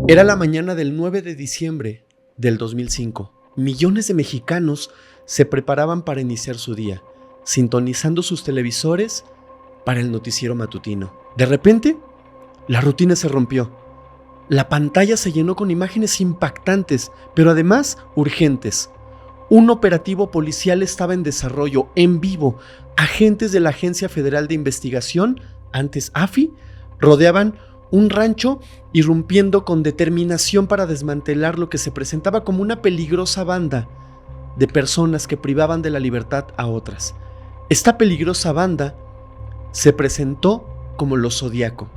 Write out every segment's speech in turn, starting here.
Era la mañana del 9 de diciembre del 2005. Millones de mexicanos se preparaban para iniciar su día, sintonizando sus televisores para el noticiero matutino. De repente, la rutina se rompió. La pantalla se llenó con imágenes impactantes, pero además urgentes. Un operativo policial estaba en desarrollo, en vivo. Agentes de la Agencia Federal de Investigación, antes AFI, rodeaban un rancho, irrumpiendo con determinación para desmantelar lo que se presentaba como una peligrosa banda de personas que privaban de la libertad a otras. Esta peligrosa banda se presentó como los Zodíaco.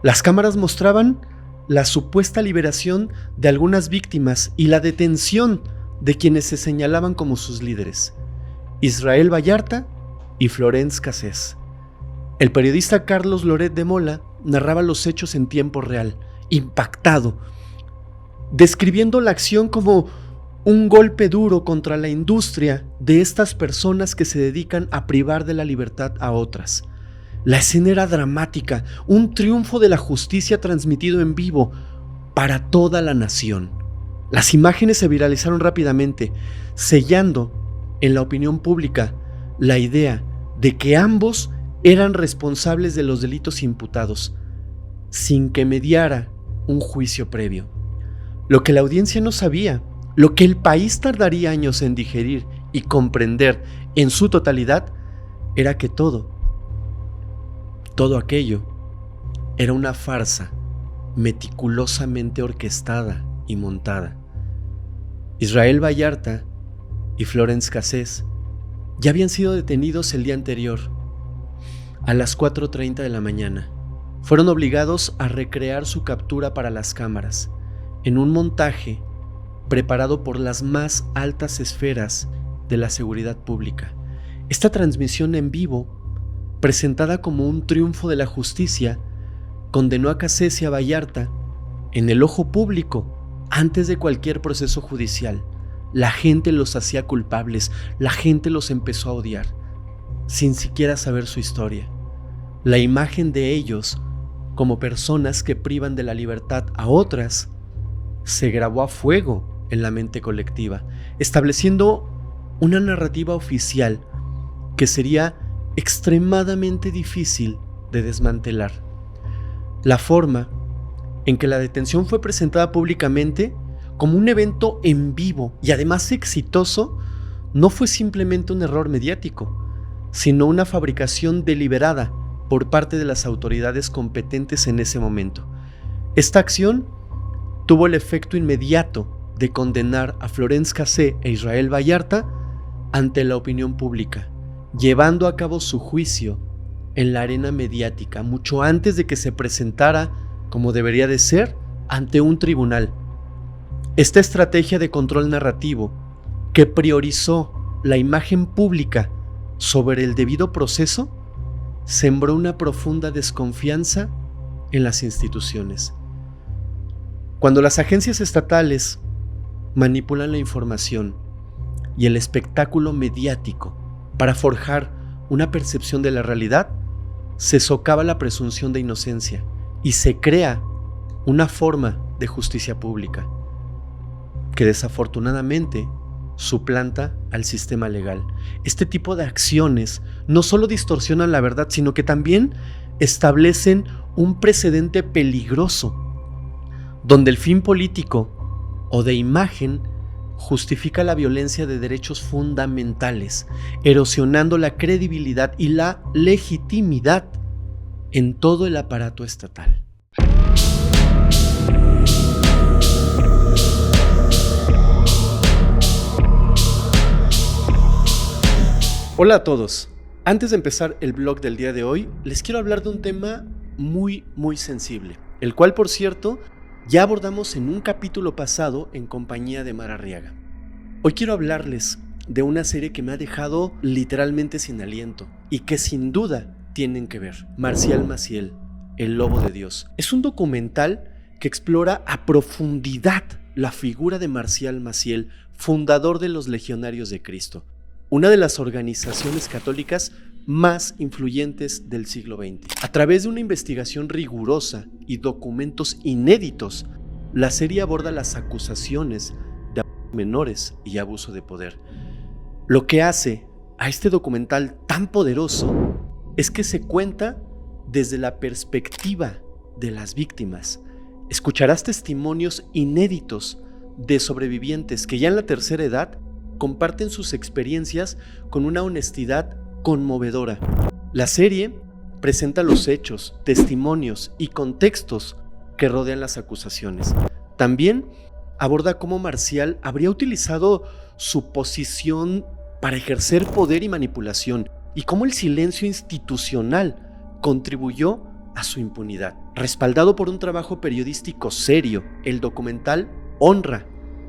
Las cámaras mostraban la supuesta liberación de algunas víctimas y la detención de quienes se señalaban como sus líderes: Israel Vallarta y Florence Cassés. El periodista Carlos Loret de Mola narraba los hechos en tiempo real, impactado, describiendo la acción como un golpe duro contra la industria de estas personas que se dedican a privar de la libertad a otras. La escena era dramática, un triunfo de la justicia transmitido en vivo para toda la nación. Las imágenes se viralizaron rápidamente, sellando en la opinión pública la idea de que ambos eran responsables de los delitos imputados, sin que mediara un juicio previo. Lo que la audiencia no sabía, lo que el país tardaría años en digerir y comprender en su totalidad, era que todo aquello era una farsa meticulosamente orquestada y montada. Israel Vallarta y Florence Cassés ya habían sido detenidos el día anterior, a las 4:30 de la mañana. Fueron obligados a recrear su captura para las cámaras, en un montaje preparado por las más altas esferas de la seguridad pública. Esta transmisión en vivo, presentada como un triunfo de la justicia, condenó a Cassés y a Vallarta en el ojo público antes de cualquier proceso judicial. La gente los hacía culpables, la gente los empezó a odiar, sin siquiera saber su historia. La imagen de ellos como personas que privan de la libertad a otras se grabó a fuego en la mente colectiva, estableciendo una narrativa oficial que sería extremadamente difícil de desmantelar. La forma en que la detención fue presentada públicamente como un evento en vivo y además exitoso no fue simplemente un error mediático, sino una fabricación deliberada por parte de las autoridades competentes en ese momento. Esta acción tuvo el efecto inmediato de condenar a Florence Cassés e Israel Vallarta ante la opinión pública, llevando a cabo su juicio en la arena mediática, mucho antes de que se presentara, como debería de ser, ante un tribunal. Esta estrategia de control narrativo, que priorizó la imagen pública sobre el debido proceso, sembró una profunda desconfianza en las instituciones. Cuando las agencias estatales manipulan la información y el espectáculo mediático para forjar una percepción de la realidad, se socava la presunción de inocencia y se crea una forma de justicia pública que desafortunadamente suplanta al sistema legal. Este tipo de acciones no solo distorsionan la verdad, sino que también establecen un precedente peligroso, donde el fin político o de imagen justifica la violencia de derechos fundamentales, erosionando la credibilidad y la legitimidad en todo el aparato estatal. Hola a todos. Antes de empezar el blog del día de hoy, les quiero hablar de un tema muy sensible, el cual, por cierto, ya abordamos en un capítulo pasado en compañía de Mar Arriaga. Hoy quiero hablarles de una serie que me ha dejado literalmente sin aliento y que sin duda tienen que ver: Marcial Maciel, El Lobo de Dios. Es un documental que explora a profundidad la figura de Marcial Maciel, fundador de los Legionarios de Cristo, una de las organizaciones católicas más influyentes del siglo XX. A través de una investigación rigurosa y documentos inéditos, la serie aborda las acusaciones de abusos menores y abuso de poder. Lo que hace a este documental tan poderoso es que se cuenta desde la perspectiva de las víctimas. Escucharás testimonios inéditos de sobrevivientes que ya en la tercera edad comparten sus experiencias con una honestidad conmovedora. La serie presenta los hechos, testimonios y contextos que rodean las acusaciones. También aborda cómo Marcial habría utilizado su posición para ejercer poder y manipulación y cómo el silencio institucional contribuyó a su impunidad. Respaldado por un trabajo periodístico serio, el documental honra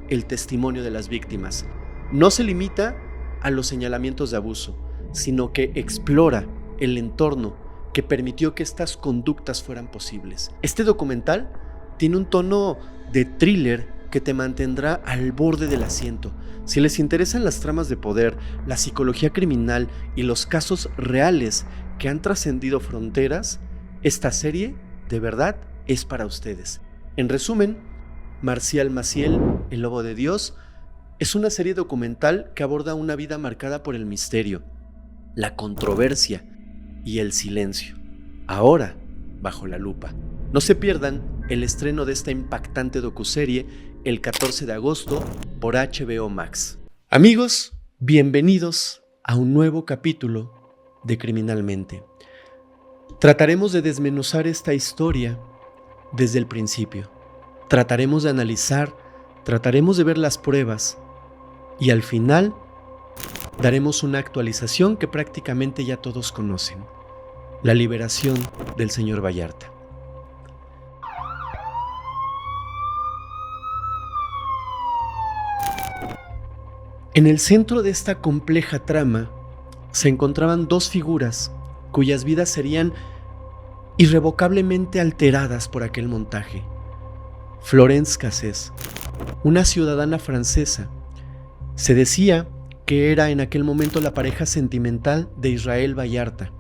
el testimonio de las víctimas. No se limita a los señalamientos de abuso, sino que explora el entorno que permitió que estas conductas fueran posibles. Este documental tiene un tono de thriller que te mantendrá al borde del asiento. Si les interesan las tramas de poder, la psicología criminal y los casos reales que han trascendido fronteras, esta serie de verdad es para ustedes. En resumen, Marcial Maciel, El Lobo de Dios, es una serie documental que aborda una vida marcada por el misterio, la controversia y el silencio. Ahora, bajo la lupa. No se pierdan el estreno de esta impactante docuserie el 14 de agosto por HBO Max. Amigos, bienvenidos a un nuevo capítulo de Criminalmente. Trataremos de desmenuzar esta historia desde el principio. Trataremos de analizar, trataremos de ver las pruebas y al final daremos una actualización que prácticamente ya todos conocen: la liberación del señor Vallarta. En el centro de esta compleja trama se encontraban dos figuras cuyas vidas serían irrevocablemente alteradas por aquel montaje. Florence Cassés, una ciudadana francesa, se decía que era en aquel momento la pareja sentimental de Israel Vallarta.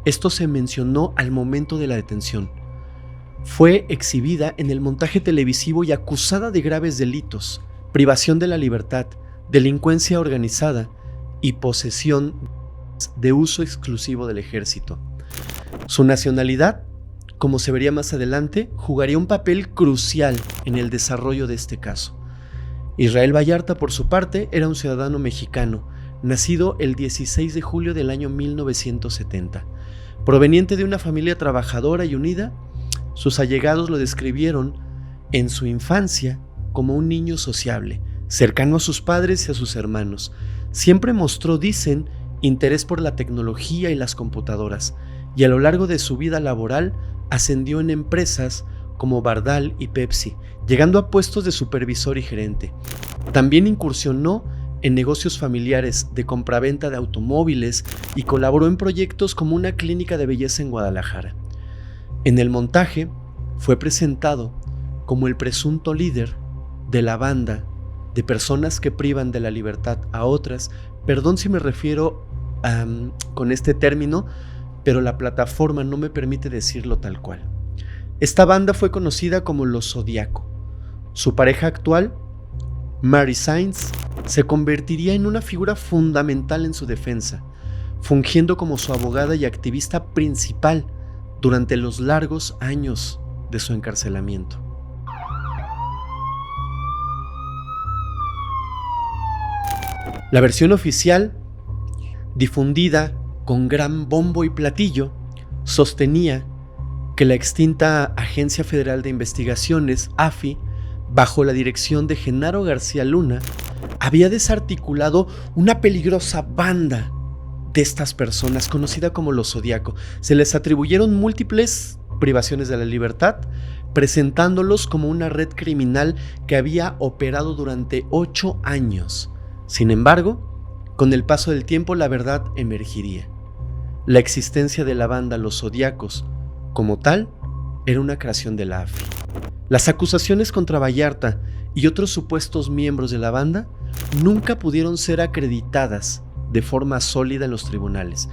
Esto se mencionó al momento de la detención. Fue exhibida en el montaje televisivo y acusada de graves delitos, privación de la libertad, delincuencia organizada y posesión de uso exclusivo del ejército. Su nacionalidad, como se vería más adelante, jugaría un papel crucial en el desarrollo de este caso. Israel Vallarta, por su parte, era un ciudadano mexicano, nacido el 16 de julio del año 1970. Proveniente de una familia trabajadora y unida, sus allegados lo describieron en su infancia como un niño sociable, cercano a sus padres y a sus hermanos. Siempre mostró, dicen, interés por la tecnología y las computadoras, y a lo largo de su vida laboral ascendió en empresas como Bardal y Pepsi, llegando a puestos de supervisor y gerente. También incursionó en negocios familiares de compraventa de automóviles y colaboró en proyectos como una clínica de belleza en Guadalajara. En el montaje fue presentado como el presunto líder de la banda de personas que privan de la libertad a otras. Perdón si me refiero con este término, pero la plataforma no me permite decirlo tal cual. Esta banda fue conocida como Los Zodiaco. Su pareja actual, Mary Sainz, se convertiría en una figura fundamental en su defensa, fungiendo como su abogada y activista principal durante los largos años de su encarcelamiento. La versión oficial, difundida con gran bombo y platillo, sostenía que la extinta Agencia Federal de Investigaciones, AFI, bajo la dirección de Genaro García Luna, había desarticulado una peligrosa banda de estas personas, conocida como Los Zodiaco. Se les atribuyeron múltiples privaciones de la libertad, presentándolos como una red criminal que había operado durante 8 años. Sin embargo, con el paso del tiempo la verdad emergiría. La existencia de la banda Los Zodiacos, como tal, era una creación de la AFI. Las acusaciones contra Vallarta y otros supuestos miembros de la banda nunca pudieron ser acreditadas de forma sólida en los tribunales.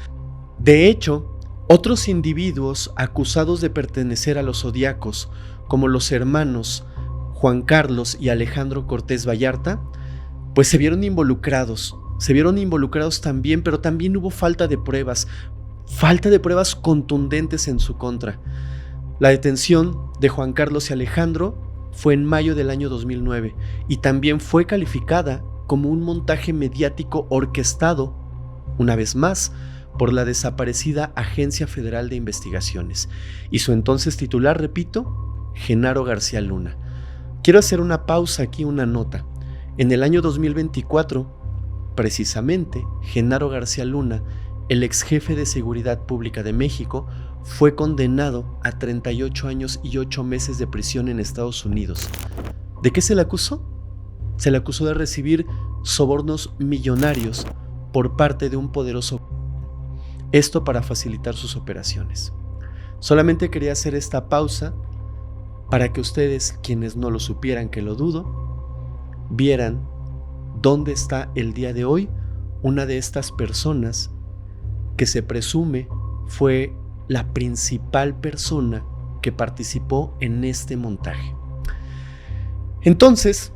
De hecho, otros individuos acusados de pertenecer a los Zodiacos, como los hermanos Juan Carlos y Alejandro Cortés Vallarta, pues se vieron involucrados también, pero también hubo falta de pruebas contundentes en su contra. La detención de Juan Carlos y Alejandro fue en mayo del año 2009 y también fue calificada como un montaje mediático orquestado, una vez más, por la desaparecida Agencia Federal de Investigaciones y su entonces titular, repito, Genaro García Luna. Quiero hacer una pausa aquí, una nota. En el año 2024, precisamente, Genaro García Luna, el ex jefe de Seguridad Pública de México, fue condenado a 38 años y 8 meses de prisión en Estados Unidos. ¿De qué se le acusó? Se le acusó de recibir sobornos millonarios por parte de un poderoso, esto para facilitar sus operaciones. Solamente quería hacer esta pausa para que ustedes, quienes no lo supieran, que lo dudo, vieran dónde está el día de hoy una de estas personas que se presume fue la principal persona que participó en este montaje. Entonces,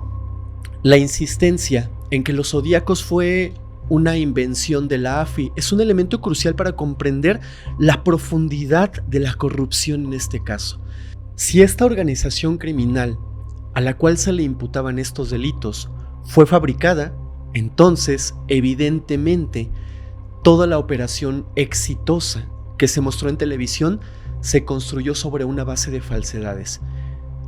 la insistencia en que los Zodíacos fue una invención de la AFI es un elemento crucial para comprender la profundidad de la corrupción en este caso. Si esta organización criminal a la cual se le imputaban estos delitos fue fabricada, entonces, evidentemente, toda la operación exitosa que se mostró en televisión se construyó sobre una base de falsedades.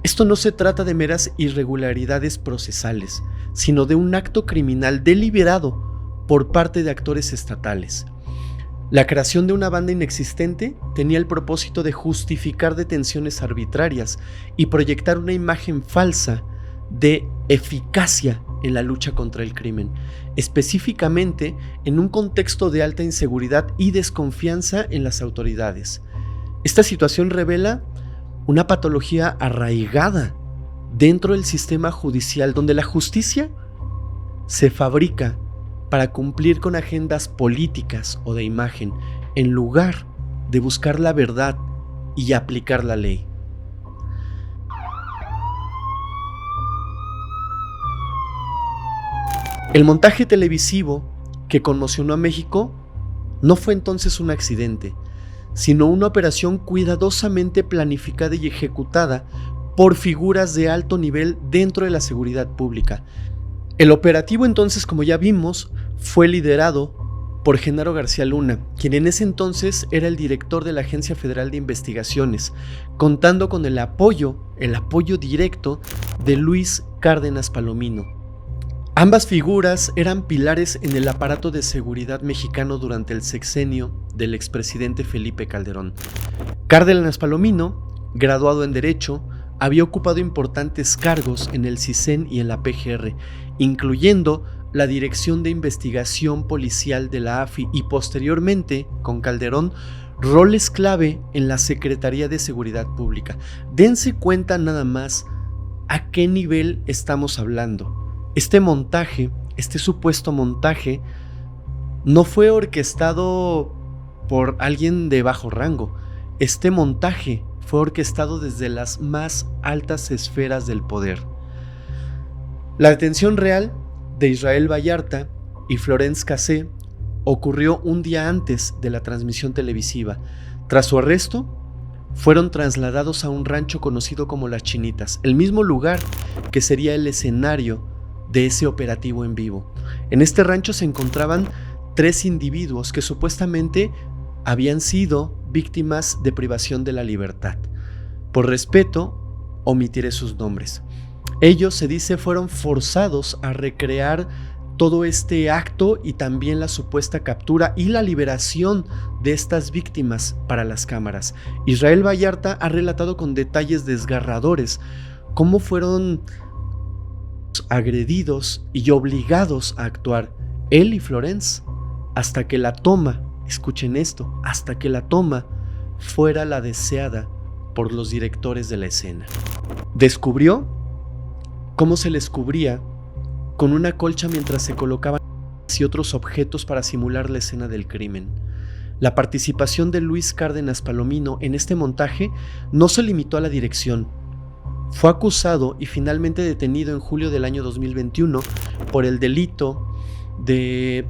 Esto no se trata de meras irregularidades procesales, sino de un acto criminal deliberado por parte de actores estatales. La creación de una banda inexistente tenía el propósito de justificar detenciones arbitrarias y proyectar una imagen falsa de eficacia en la lucha contra el crimen, específicamente en un contexto de alta inseguridad y desconfianza en las autoridades. Esta situación revela una patología arraigada dentro del sistema judicial, donde la justicia se fabrica para cumplir con agendas políticas o de imagen, en lugar de buscar la verdad y aplicar la ley. El montaje televisivo que conmocionó a México no fue entonces un accidente, sino una operación cuidadosamente planificada y ejecutada por figuras de alto nivel dentro de la seguridad pública. El operativo entonces, como ya vimos, fue liderado por Genaro García Luna, quien en ese entonces era el director de la Agencia Federal de Investigaciones, contando con el apoyo directo de Luis Cárdenas Palomino. Ambas figuras eran pilares en el aparato de seguridad mexicano durante el sexenio del expresidente Felipe Calderón. Cárdenas Palomino, graduado en Derecho, había ocupado importantes cargos en el CISEN y en la PGR, incluyendo la Dirección de Investigación Policial de la AFI y posteriormente, con Calderón, roles clave en la Secretaría de Seguridad Pública. Dense cuenta nada más a qué nivel estamos hablando. Este montaje, este supuesto montaje, no fue orquestado por alguien de bajo rango. Este montaje fue orquestado desde las más altas esferas del poder. La detención real de Israel Vallarta y Florence Cassé ocurrió un día antes de la transmisión televisiva. Tras su arresto, fueron trasladados a un rancho conocido como Las Chinitas, el mismo lugar que sería el escenario de ese operativo en vivo. En este rancho se encontraban 3 individuos que supuestamente habían sido víctimas de privación de la libertad. Por respeto, omitiré sus nombres. Ellos, se dice, fueron forzados a recrear todo este acto y también la supuesta captura y la liberación de estas víctimas para las cámaras. Israel Vallarta ha relatado con detalles desgarradores cómo fueron agredidos y obligados a actuar, él y Florence, hasta que la toma, escuchen esto, hasta que la toma fuera la deseada por los directores de la escena. Descubrió cómo se les cubría con una colcha mientras se colocaban y otros objetos para simular la escena del crimen. La participación de Luis Cárdenas Palomino en este montaje no se limitó a la dirección. Fue acusado y finalmente detenido en julio del año 2021 por el delito de,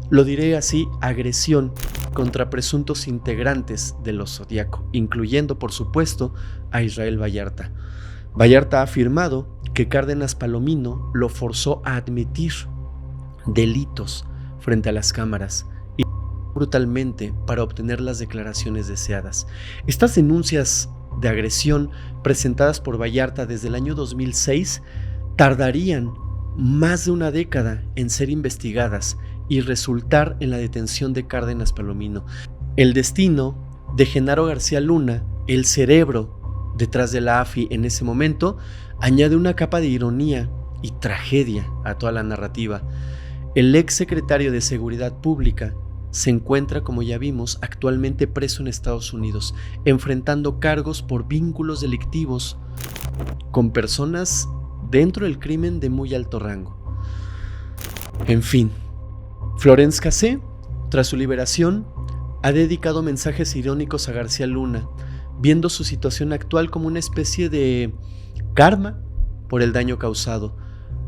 lo diré así, agresión contra presuntos integrantes de los Zodiaco, incluyendo, por supuesto, a Israel Vallarta. Vallarta ha afirmado que Cárdenas Palomino lo forzó a admitir delitos frente a las cámaras y brutalmente para obtener las declaraciones deseadas. Estas denuncias de agresión presentadas por Vallarta desde el año 2006 tardarían más de una década en ser investigadas y resultar en la detención de Cárdenas Palomino. El destino de Genaro García Luna, el cerebro detrás de la AFI en ese momento, añade una capa de ironía y tragedia a toda la narrativa. El ex secretario de Seguridad Pública se encuentra, como ya vimos, actualmente preso en Estados Unidos, enfrentando cargos por vínculos delictivos con personas dentro del crimen de muy alto rango. En fin, Florence Cassé, tras su liberación, ha dedicado mensajes irónicos a García Luna, viendo su situación actual como una especie de karma por el daño causado.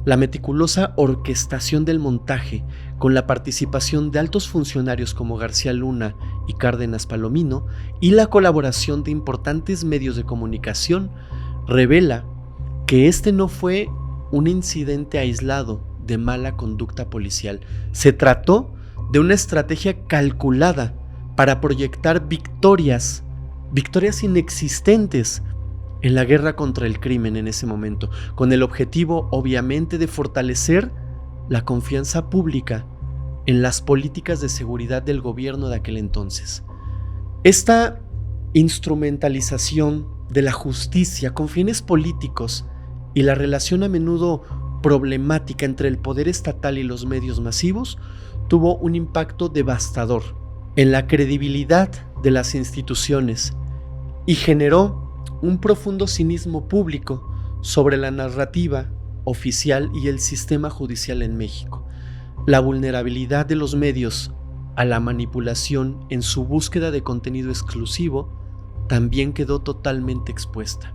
La meticulosa orquestación del montaje, con la participación de altos funcionarios como García Luna y Cárdenas Palomino, y la colaboración de importantes medios de comunicación, revela que este no fue un incidente aislado de mala conducta policial. Se trató de una estrategia calculada para proyectar victorias inexistentes en la guerra contra el crimen en ese momento, con el objetivo obviamente de fortalecer la confianza pública en las políticas de seguridad del gobierno de aquel entonces. Esta instrumentalización de la justicia con fines políticos y la relación a menudo problemática entre el poder estatal y los medios masivos tuvo un impacto devastador en la credibilidad de las instituciones y generó un profundo cinismo público sobre la narrativa oficial y el sistema judicial en México. La vulnerabilidad de los medios a la manipulación en su búsqueda de contenido exclusivo también quedó totalmente expuesta.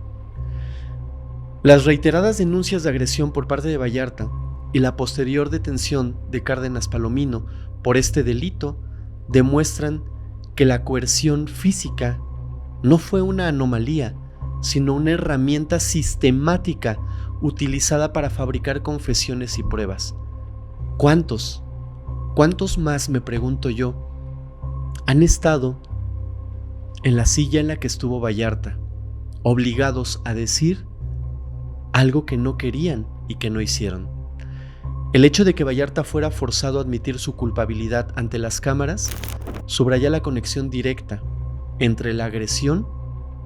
Las reiteradas denuncias de agresión por parte de Vallarta y la posterior detención de Cárdenas Palomino por este delito demuestran que la coerción física no fue una anomalía, sino una herramienta sistemática utilizada para fabricar confesiones y pruebas. ¿Cuántos más, me pregunto yo, han estado en la silla en la que estuvo Vallarta, obligados a decir algo que no querían y que no hicieron? El hecho de que Vallarta fuera forzado a admitir su culpabilidad ante las cámaras subraya la conexión directa entre la agresión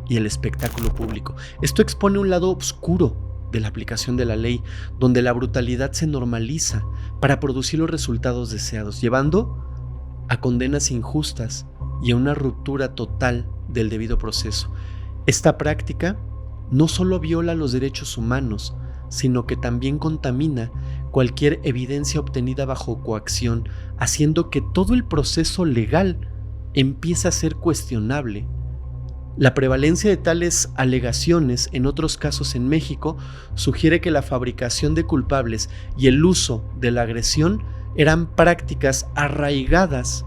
y el espectáculo público. Esto expone un lado oscuro de la aplicación de la ley, donde la brutalidad se normaliza para producir los resultados deseados, llevando a condenas injustas y a una ruptura total del debido proceso. Esta práctica no solo viola los derechos humanos, sino que también contamina cualquier evidencia obtenida bajo coacción, haciendo que todo el proceso legal empiece a ser cuestionable. La prevalencia de tales alegaciones en otros casos en México sugiere que la fabricación de culpables y el uso de la agresión eran prácticas arraigadas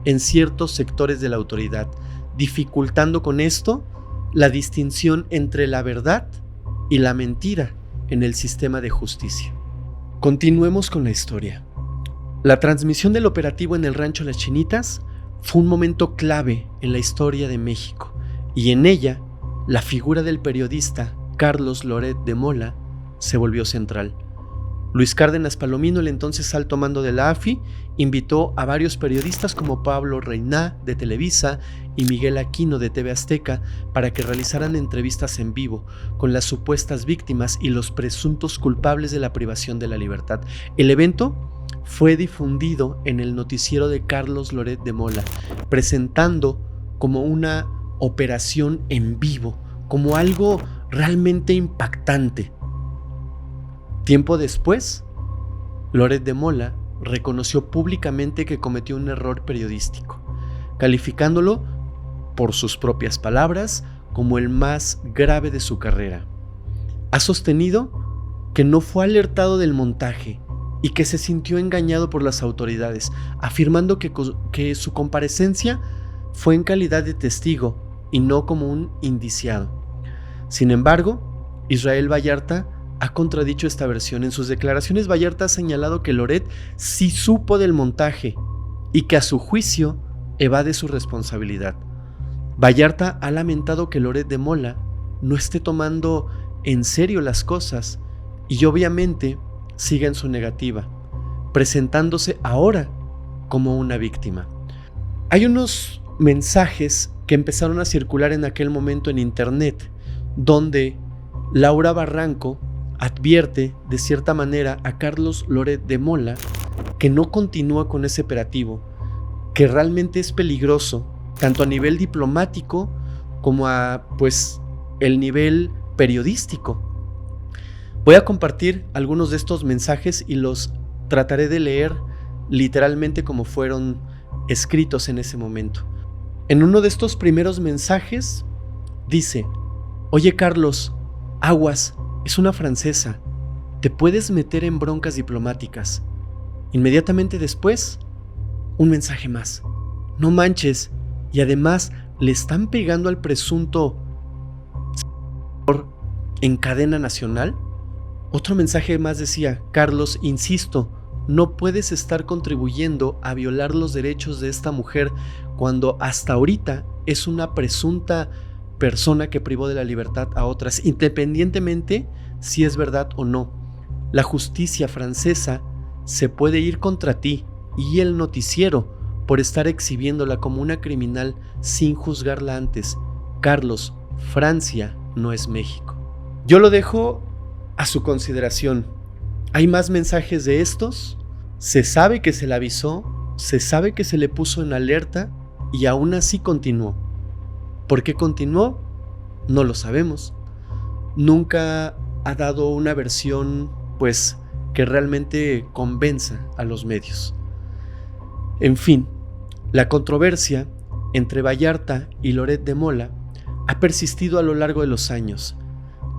en ciertos sectores de la autoridad, dificultando con esto la distinción entre la verdad y la mentira en el sistema de justicia. Continuemos con la historia. La transmisión del operativo en el rancho Las Chinitas fue un momento clave en la historia de México, y en ella la figura del periodista Carlos Loret de Mola se volvió central. Luis Cárdenas Palomino, el entonces alto mando de la AFI, invitó a varios periodistas como Pablo Reiná de Televisa y Miguel Aquino de TV Azteca para que realizaran entrevistas en vivo con las supuestas víctimas y los presuntos culpables de la privación de la libertad. El evento fue difundido en el noticiero de Carlos Loret de Mola, presentando como una operación en vivo, como algo realmente impactante. Tiempo después, Loret de Mola reconoció públicamente que cometió un error periodístico, calificándolo, por sus propias palabras, como el más grave de su carrera. ha sostenido que no fue alertado del montaje y que se sintió engañado por las autoridades, afirmando que su comparecencia fue en calidad de testigo y no como un indiciado. Sin embargo, Israel Vallarta ha contradicho esta versión. En sus declaraciones, Vallarta ha señalado que Loret sí supo del montaje y que a su juicio evade su responsabilidad. Vallarta ha lamentado que Loret de Mola no esté tomando en serio las cosas y obviamente siga en su negativa, presentándose ahora como una víctima. Hay unos mensajes que empezaron a circular en aquel momento en internet, donde Laura Barranco advierte de cierta manera a Carlos Loret de Mola que no continúa con ese operativo, que realmente es peligroso, tanto a nivel diplomático como a el nivel periodístico. Voy a compartir algunos de estos mensajes y los trataré de leer literalmente como fueron escritos en ese momento. En uno de estos primeros mensajes dice: oye Carlos, aguas, es una francesa, te puedes meter en broncas diplomáticas. Inmediatamente después, un mensaje más: no manches, y además le están pegando al presunto en cadena nacional. Otro mensaje más decía: Carlos, insisto, no puedes estar contribuyendo a violar los derechos de esta mujer cuando hasta ahorita es una presunta persona que privó de la libertad a otras, independientemente si es verdad o no. La justicia francesa se puede ir contra ti y el noticiero por estar exhibiéndola como una criminal sin juzgarla antes. Carlos, Francia no es México. Yo lo dejo a su consideración. Hay más mensajes de estos. Se sabe que se le avisó, se sabe que se le puso en alerta y aún así continuó. ¿Por qué continuó? No lo sabemos. Nunca ha dado una versión que realmente convenza a los medios. En fin, la controversia entre Vallarta y Loret de Mola ha persistido a lo largo de los años.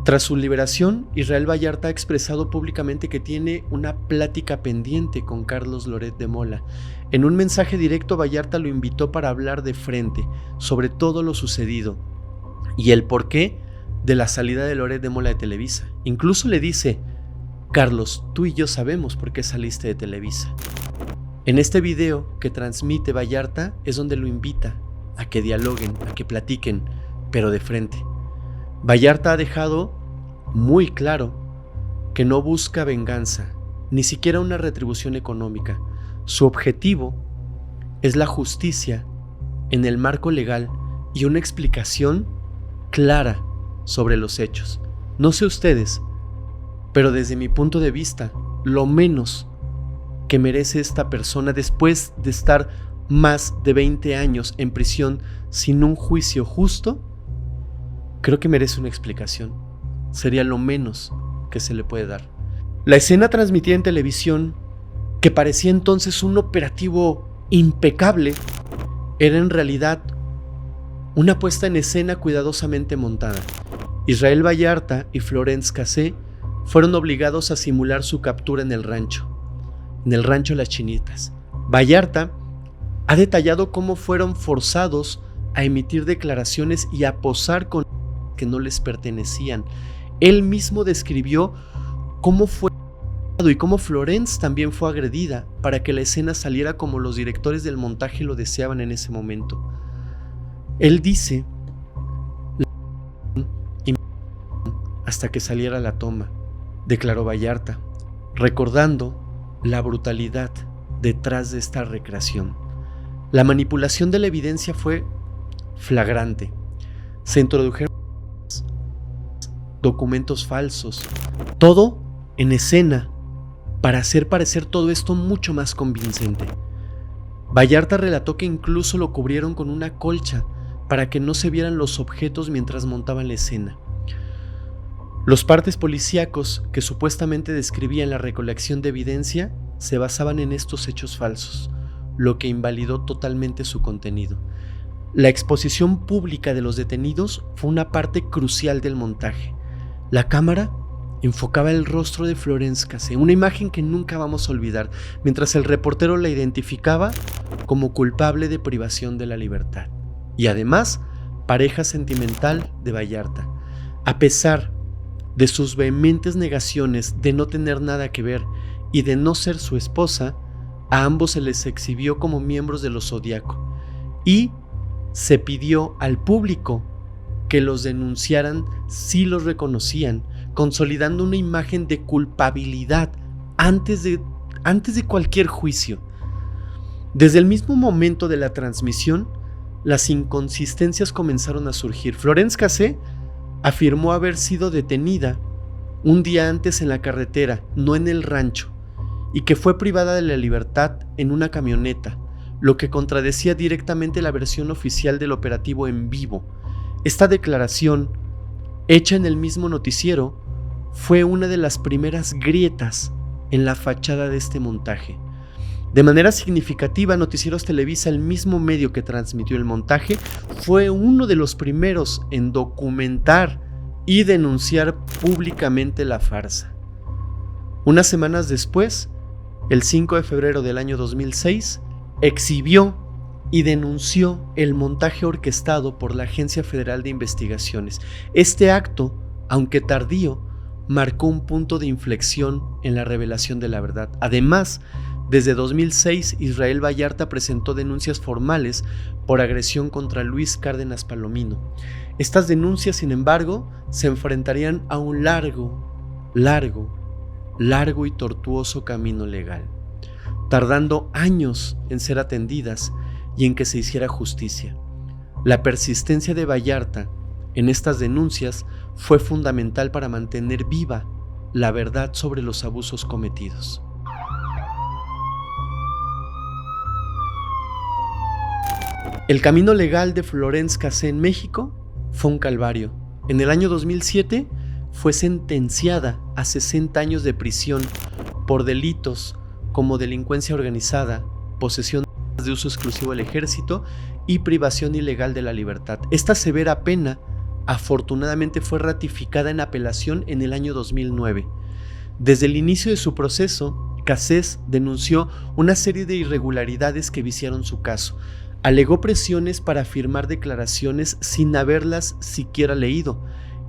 Tras su liberación, Israel Vallarta ha expresado públicamente que tiene una plática pendiente con Carlos Loret de Mola. En un mensaje directo, Vallarta lo invitó para hablar de frente sobre todo lo sucedido y el porqué de la salida de Loret de Mola de Televisa. Incluso le dice: Carlos, tú y yo sabemos por qué saliste de Televisa. En este video que transmite Vallarta es donde lo invita a que dialoguen, a que platiquen, pero de frente. Vallarta ha dejado muy claro que no busca venganza, ni siquiera una retribución económica. Su objetivo es la justicia en el marco legal y una explicación clara sobre los hechos. No sé ustedes, pero desde mi punto de vista, lo menos que merece esta persona después de estar más de 20 años en prisión sin un juicio justo, creo que merece una explicación. Sería lo menos que se le puede dar. La escena transmitida en televisión, que parecía entonces un operativo impecable, era en realidad una puesta en escena cuidadosamente montada. Israel Vallarta y Florence Cassé fueron obligados a simular su captura en el rancho Las Chinitas. Vallarta ha detallado cómo fueron forzados a emitir declaraciones y a posar con que no les pertenecían. Él mismo describió cómo fue y cómo Florence también fue agredida para que la escena saliera como los directores del montaje lo deseaban en ese momento. Él dice hasta que saliera la toma, declaró Vallarta, recordando la brutalidad detrás de esta recreación. La manipulación de la evidencia fue flagrante. Se introdujeron documentos falsos, todo en escena para hacer parecer todo esto mucho más convincente. Vallarta relató que incluso lo cubrieron con una colcha para que no se vieran los objetos mientras montaban la escena. Los partes policíacos que supuestamente describían la recolección de evidencia se basaban en estos hechos falsos, lo que invalidó totalmente su contenido. La exposición pública de los detenidos fue una parte crucial del montaje. La cámara enfocaba el rostro de Florence Cassé, una imagen que nunca vamos a olvidar, mientras el reportero la identificaba como culpable de privación de la libertad y además pareja sentimental de Vallarta. A pesar de sus vehementes negaciones de no tener nada que ver y de no ser su esposa, a ambos se les exhibió como miembros de los Zodíaco y se pidió al público que los denunciaran si los reconocían, consolidando una imagen de culpabilidad antes de cualquier juicio. Desde el mismo momento de la transmisión, las inconsistencias comenzaron a surgir. Florence Cassé afirmó haber sido detenida un día antes en la carretera, no en el rancho, y que fue privada de la libertad en una camioneta, lo que contradecía directamente la versión oficial del operativo en vivo. Esta declaración, hecha en el mismo noticiero, fue una de las primeras grietas en la fachada de este montaje. De manera significativa, Noticieros Televisa, el mismo medio que transmitió el montaje, fue uno de los primeros en documentar y denunciar públicamente la farsa. Unas semanas después, el 5 de febrero del año 2006, exhibió y denunció el montaje orquestado por la Agencia Federal de Investigaciones. Este acto, aunque tardío, marcó un punto de inflexión en la revelación de la verdad. Además, desde 2006, Israel Vallarta presentó denuncias formales por agresión contra Luis Cárdenas Palomino. Estas denuncias, sin embargo, se enfrentarían a un largo y tortuoso camino legal, tardando años en ser atendidas y en que se hiciera justicia. La persistencia de Vallarta en estas denuncias fue fundamental para mantener viva la verdad sobre los abusos cometidos. El camino legal de Florence Cassé en México fue un calvario. En el año 2007 fue sentenciada a 60 años de prisión por delitos como delincuencia organizada, posesión de uso exclusivo del ejército y privación ilegal de la libertad. Esta severa pena afortunadamente fue ratificada en apelación en el año 2009. Desde el inicio de su proceso, Cassé denunció una serie de irregularidades que viciaron su caso. Alegó presiones para firmar declaraciones sin haberlas siquiera leído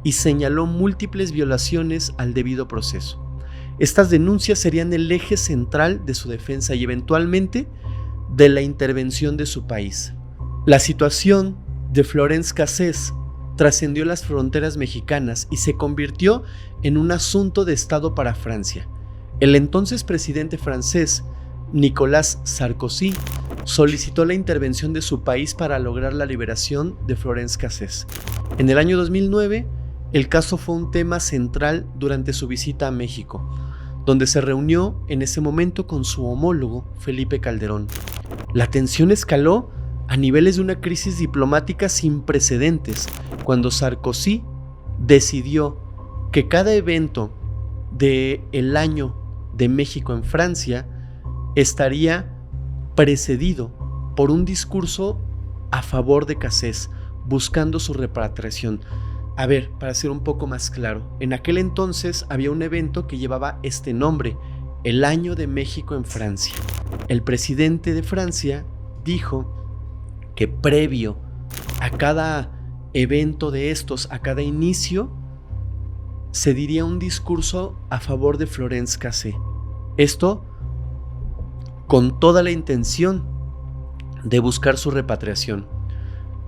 y señaló múltiples violaciones al debido proceso. Estas denuncias serían el eje central de su defensa y eventualmente de la intervención de su país. La situación de Florence Cassé trascendió las fronteras mexicanas y se convirtió en un asunto de Estado para Francia. El entonces presidente francés, Nicolas Sarkozy, solicitó la intervención de su país para lograr la liberación de Florence Cassé. En el año 2009, el caso fue un tema central durante su visita a México, donde se reunió en ese momento con su homólogo Felipe Calderón. La tensión escaló a niveles de una crisis diplomática sin precedentes, cuando Sarkozy decidió que cada evento del año de México en Francia estaría precedido por un discurso a favor de Cassé, buscando su repatriación. A ver, para ser un poco más claro, en aquel entonces había un evento que llevaba este nombre, el Año de México en Francia. El presidente de Francia dijo que previo a cada evento de estos, a cada inicio, se diría un discurso a favor de Florence Cassé. Esto con toda la intención de buscar su repatriación.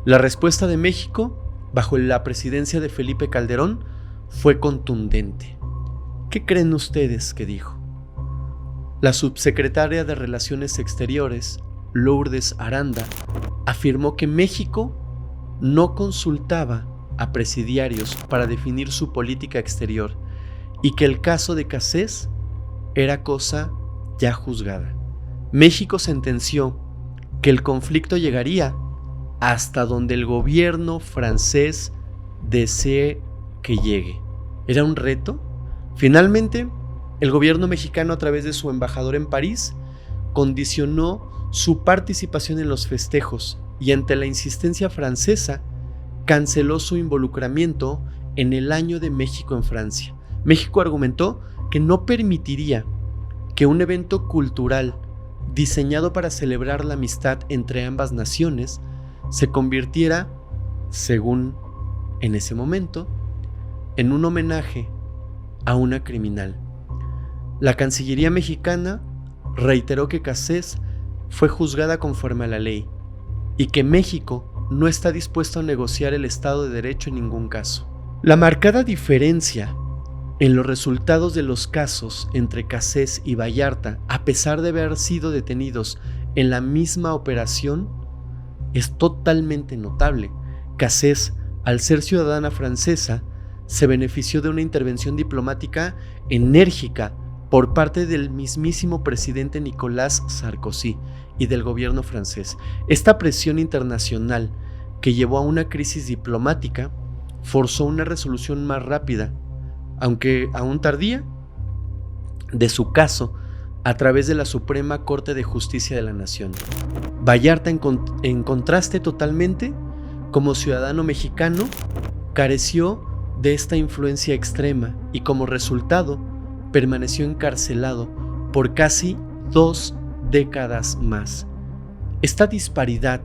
La respuesta de México, bajo la presidencia de Felipe Calderón, fue contundente. ¿Qué creen ustedes que dijo? La subsecretaria de Relaciones Exteriores, Lourdes Aranda, afirmó que México no consultaba a presidiarios para definir su política exterior y que el caso de Cassé era cosa ya juzgada. México sentenció que el conflicto llegaría hasta donde el gobierno francés desee que llegue. ¿Era un reto? Finalmente, el gobierno mexicano, a través de su embajador en París, condicionó su participación en los festejos y, ante la insistencia francesa, canceló su involucramiento en el Año de México en Francia. México argumentó que no permitiría que un evento cultural diseñado para celebrar la amistad entre ambas naciones se convirtiera, según en ese momento, en un homenaje a una criminal. La Cancillería mexicana reiteró que Cassés fue juzgada conforme a la ley y que México no está dispuesto a negociar el Estado de Derecho en ningún caso. La marcada diferencia en los resultados de los casos entre Cassés y Vallarta, a pesar de haber sido detenidos en la misma operación, es totalmente notable. Cassés, al ser ciudadana francesa, se benefició de una intervención diplomática enérgica por parte del mismísimo presidente Nicolás Sarkozy y del gobierno francés. Esta presión internacional que llevó a una crisis diplomática forzó una resolución más rápida, aunque aún tardía, de su caso a través de la Suprema Corte de Justicia de la Nación. Vallarta, en contraste totalmente, como ciudadano mexicano, careció de esta influencia extrema y como resultado permaneció encarcelado por casi 2 décadas más. Esta disparidad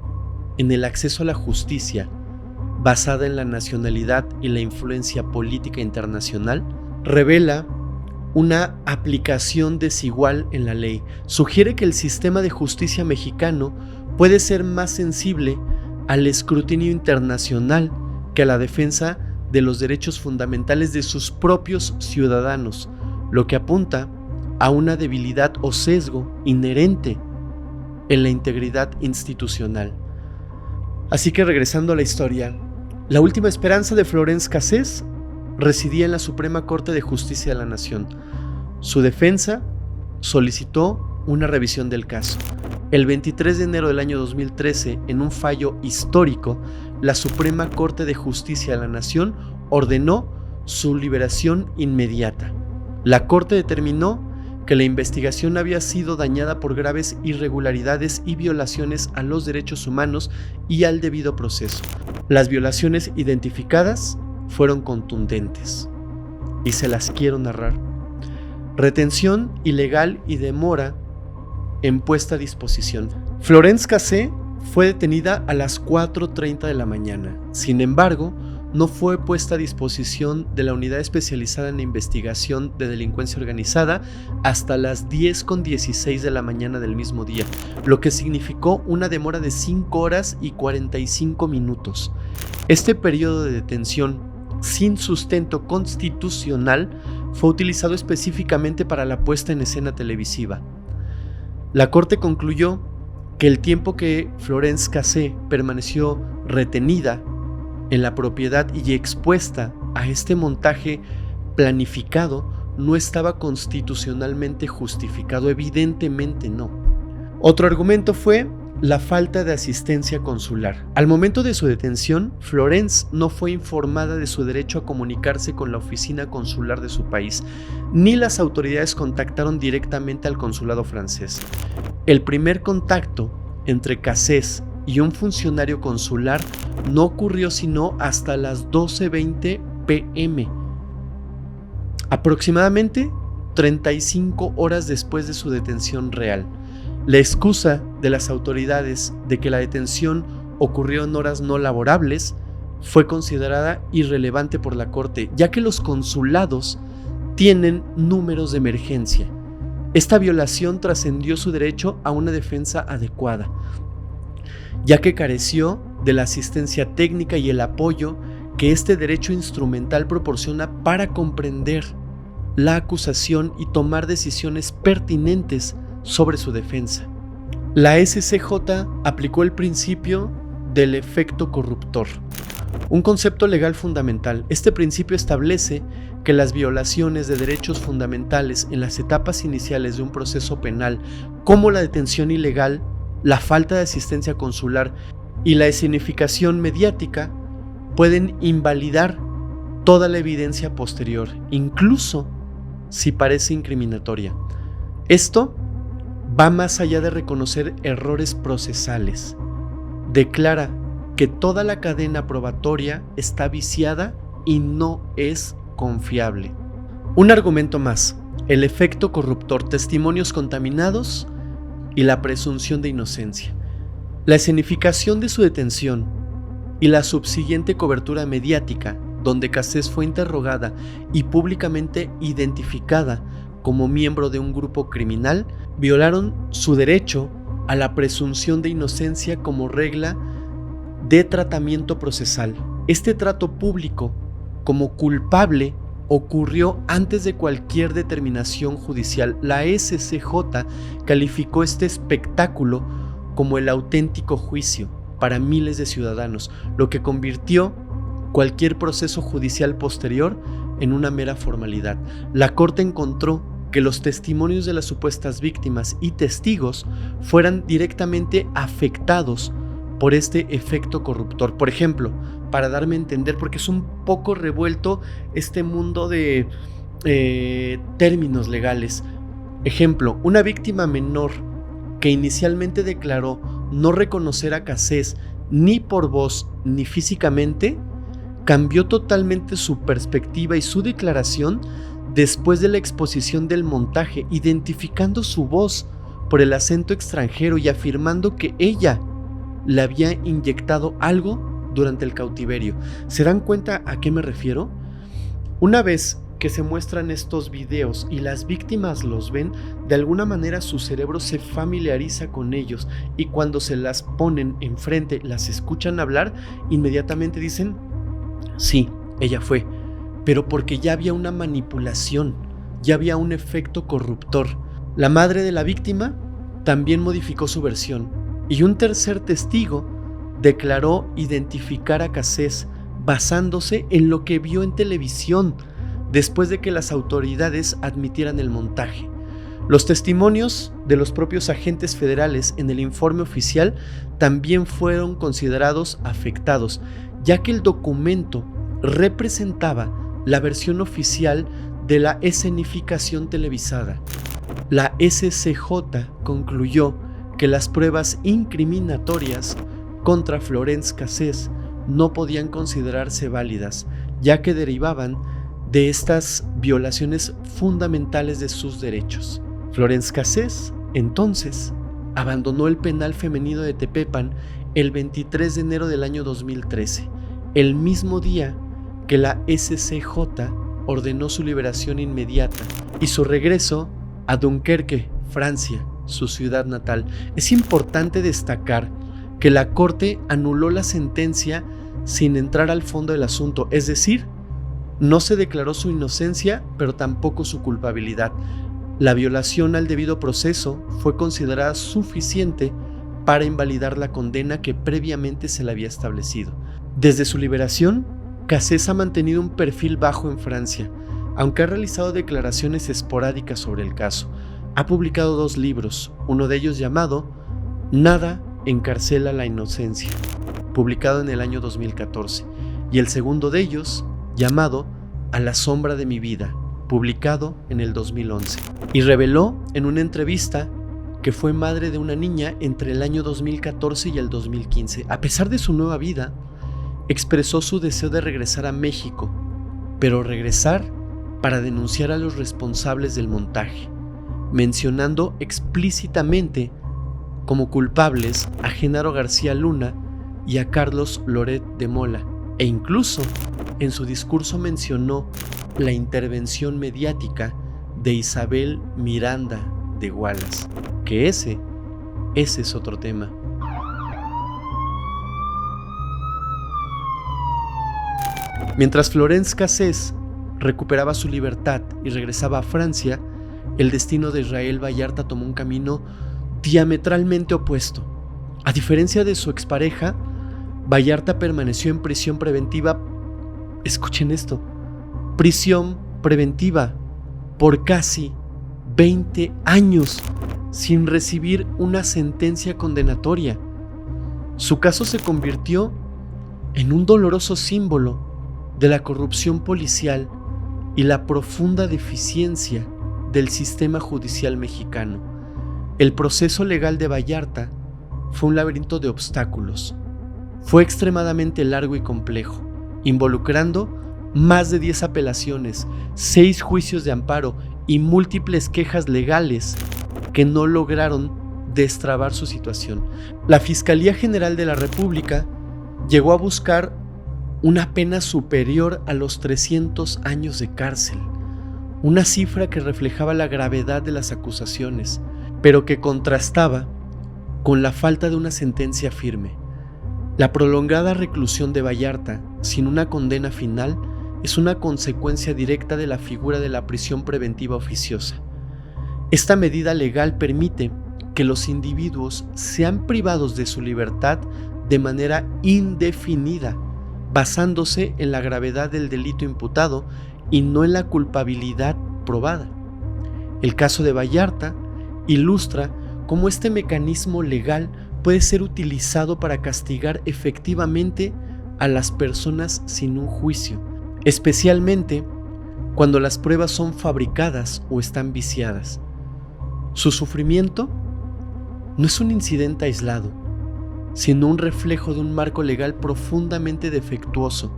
en el acceso a la justicia, basada en la nacionalidad y la influencia política internacional, revela una aplicación desigual en la ley. Sugiere que el sistema de justicia mexicano puede ser más sensible al escrutinio internacional que a la defensa de los derechos fundamentales de sus propios ciudadanos, lo que apunta a una debilidad o sesgo inherente en la integridad institucional. Así que, regresando a la historia, la última esperanza de Florence Cassés residía en la Suprema Corte de Justicia de la Nación. Su defensa solicitó una revisión del caso. El 23 de enero del año 2013, en un fallo histórico, la Suprema Corte de Justicia de la Nación ordenó su liberación inmediata. La Corte determinó que la investigación había sido dañada por graves irregularidades y violaciones a los derechos humanos y al debido proceso. Las violaciones identificadas fueron contundentes y se las quiero narrar. Retención ilegal y demora en puesta a disposición. Florence Cassés fue detenida a las 4:30 de la mañana. Sin embargo, no fue puesta a disposición de la Unidad Especializada en Investigación de Delincuencia Organizada hasta las 10:16 de la mañana del mismo día, lo que significó una demora de 5 horas y 45 minutos. Este periodo de detención sin sustento constitucional fue utilizado específicamente para la puesta en escena televisiva. La Corte concluyó que el tiempo que Florence Cassés permaneció retenida en la propiedad y expuesta a este montaje planificado no estaba constitucionalmente justificado, evidentemente no. Otro argumento fue la falta de asistencia consular. Al momento de su detención, Florence no fue informada de su derecho a comunicarse con la oficina consular de su país, ni las autoridades contactaron directamente al consulado francés. El primer contacto entre Cassés y un funcionario consular no ocurrió sino hasta las 12:20 p.m., aproximadamente 35 horas después de su detención real. La excusa de las autoridades de que la detención ocurrió en horas no laborables fue considerada irrelevante por la Corte, ya que los consulados tienen números de emergencia. Esta violación trascendió su derecho a una defensa adecuada, ya que careció de la asistencia técnica y el apoyo que este derecho instrumental proporciona para comprender la acusación y tomar decisiones pertinentes sobre su defensa. La SCJ aplicó el principio del efecto corruptor, un concepto legal fundamental. Este principio establece que las violaciones de derechos fundamentales en las etapas iniciales de un proceso penal, como la detención ilegal, la falta de asistencia consular y la escenificación mediática, pueden invalidar toda la evidencia posterior, incluso si parece incriminatoria. Esto va más allá de reconocer errores procesales. Declara que toda la cadena probatoria está viciada y no es confiable. Un argumento más: el efecto corruptor, testimonios contaminados y la presunción de inocencia. La escenificación de su detención y la subsiguiente cobertura mediática, donde Cassés fue interrogada y públicamente identificada como miembro de un grupo criminal, violaron su derecho a la presunción de inocencia como regla de tratamiento procesal. Este trato público como culpable ocurrió antes de cualquier determinación judicial. La SCJ calificó este espectáculo como el auténtico juicio para miles de ciudadanos, lo que convirtió cualquier proceso judicial posterior en una mera formalidad. La Corte encontró que los testimonios de las supuestas víctimas y testigos fueran directamente afectados por este efecto corruptor. Por ejemplo, para darme a entender, porque es un poco revuelto este mundo de términos legales. Ejemplo, una víctima menor que inicialmente declaró no reconocer a Cassés ni por voz ni físicamente, cambió totalmente su perspectiva y su declaración después de la exposición del montaje, identificando su voz por el acento extranjero y afirmando que ella le había inyectado algo durante el cautiverio. ¿Se dan cuenta a qué me refiero? Una vez que se muestran estos videos y las víctimas los ven, de alguna manera su cerebro se familiariza con ellos, y cuando se las ponen enfrente, las escuchan hablar, inmediatamente dicen: sí, ella fue, pero porque ya había una manipulación, ya había un efecto corruptor. La madre de la víctima también modificó su versión, y un tercer testigo declaró identificar a Cassés basándose en lo que vio en televisión, después de que las autoridades admitieran el montaje. Los testimonios de los propios agentes federales en el informe oficial también fueron considerados afectados, ya que el documento representaba la versión oficial de la escenificación televisada. La SCJ concluyó que las pruebas incriminatorias contra Florence Cassés no podían considerarse válidas, ya que derivaban de estas violaciones fundamentales de sus derechos. Florence Cassés, entonces, abandonó el penal femenino de Tepepan el 23 de enero del año 2013, el mismo día que la SCJ ordenó su liberación inmediata y su regreso a Dunkerque, Francia, su ciudad natal. Es importante destacar que la Corte anuló la sentencia sin entrar al fondo del asunto, es decir, no se declaró su inocencia, pero tampoco su culpabilidad. La violación al debido proceso fue considerada suficiente para invalidar la condena que previamente se le había establecido. Desde su liberación, Cassés ha mantenido un perfil bajo en Francia, aunque ha realizado declaraciones esporádicas sobre el caso. Ha publicado 2 libros, uno de ellos llamado Nada encarcela la inocencia, publicado en el año 2014, y el segundo de ellos, llamado A la sombra de mi vida, publicado en el 2011. Y reveló en una entrevista que fue madre de una niña entre el año 2014 y el 2015. A pesar de su nueva vida, expresó su deseo de regresar a México, pero regresar para denunciar a los responsables del montaje, mencionando explícitamente como culpables a Genaro García Luna y a Carlos Loret de Mola, e incluso en su discurso mencionó la intervención mediática de Isabel Miranda de Wallace, que ese es otro tema. Mientras Florence Cassés recuperaba su libertad y regresaba a Francia, el destino de Israel Vallarta tomó un camino diametralmente opuesto. A diferencia de su expareja, Vallarta permaneció en prisión preventiva, escuchen esto, prisión preventiva por casi 20 años sin recibir una sentencia condenatoria. Su caso se convirtió en un doloroso símbolo de la corrupción policial y la profunda deficiencia del sistema judicial mexicano. El proceso legal de Vallarta fue un laberinto de obstáculos. Fue extremadamente largo y complejo, involucrando más de 10 apelaciones, 6 juicios de amparo y múltiples quejas legales que no lograron destrabar su situación. La Fiscalía General de la República llegó a buscar una pena superior a los 300 años de cárcel, una cifra que reflejaba la gravedad de las acusaciones, pero que contrastaba con la falta de una sentencia firme. La prolongada reclusión de Vallarta, sin una condena final, es una consecuencia directa de la figura de la prisión preventiva oficiosa. Esta medida legal permite que los individuos sean privados de su libertad de manera indefinida, basándose en la gravedad del delito imputado y no en la culpabilidad probada. El caso de Vallarta ilustra cómo este mecanismo legal puede ser utilizado para castigar efectivamente a las personas sin un juicio, especialmente cuando las pruebas son fabricadas o están viciadas. Su sufrimiento no es un incidente aislado, sino un reflejo de un marco legal profundamente defectuoso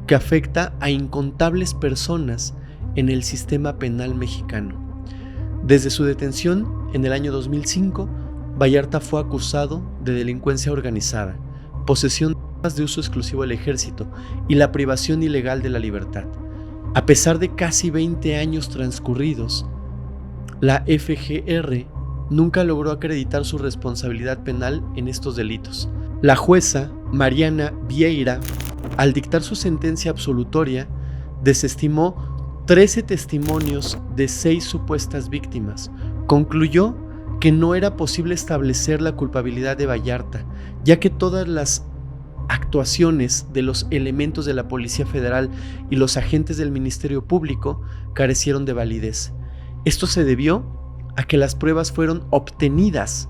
que afecta a incontables personas en el sistema penal mexicano. Desde su detención en el año 2005, Vallarta fue acusado de delincuencia organizada, posesión de armas de uso exclusivo del ejército y la privación ilegal de la libertad. A pesar de casi 20 años transcurridos, la FGR nunca logró acreditar su responsabilidad penal en estos delitos. La jueza Mariana Vieira, al dictar su sentencia absolutoria, desestimó 13 testimonios de 6 supuestas víctimas. Concluyó que no era posible establecer la culpabilidad de Vallarta, ya que todas las actuaciones de los elementos de la Policía Federal y los agentes del Ministerio Público carecieron de validez. Esto se debió a que las pruebas fueron obtenidas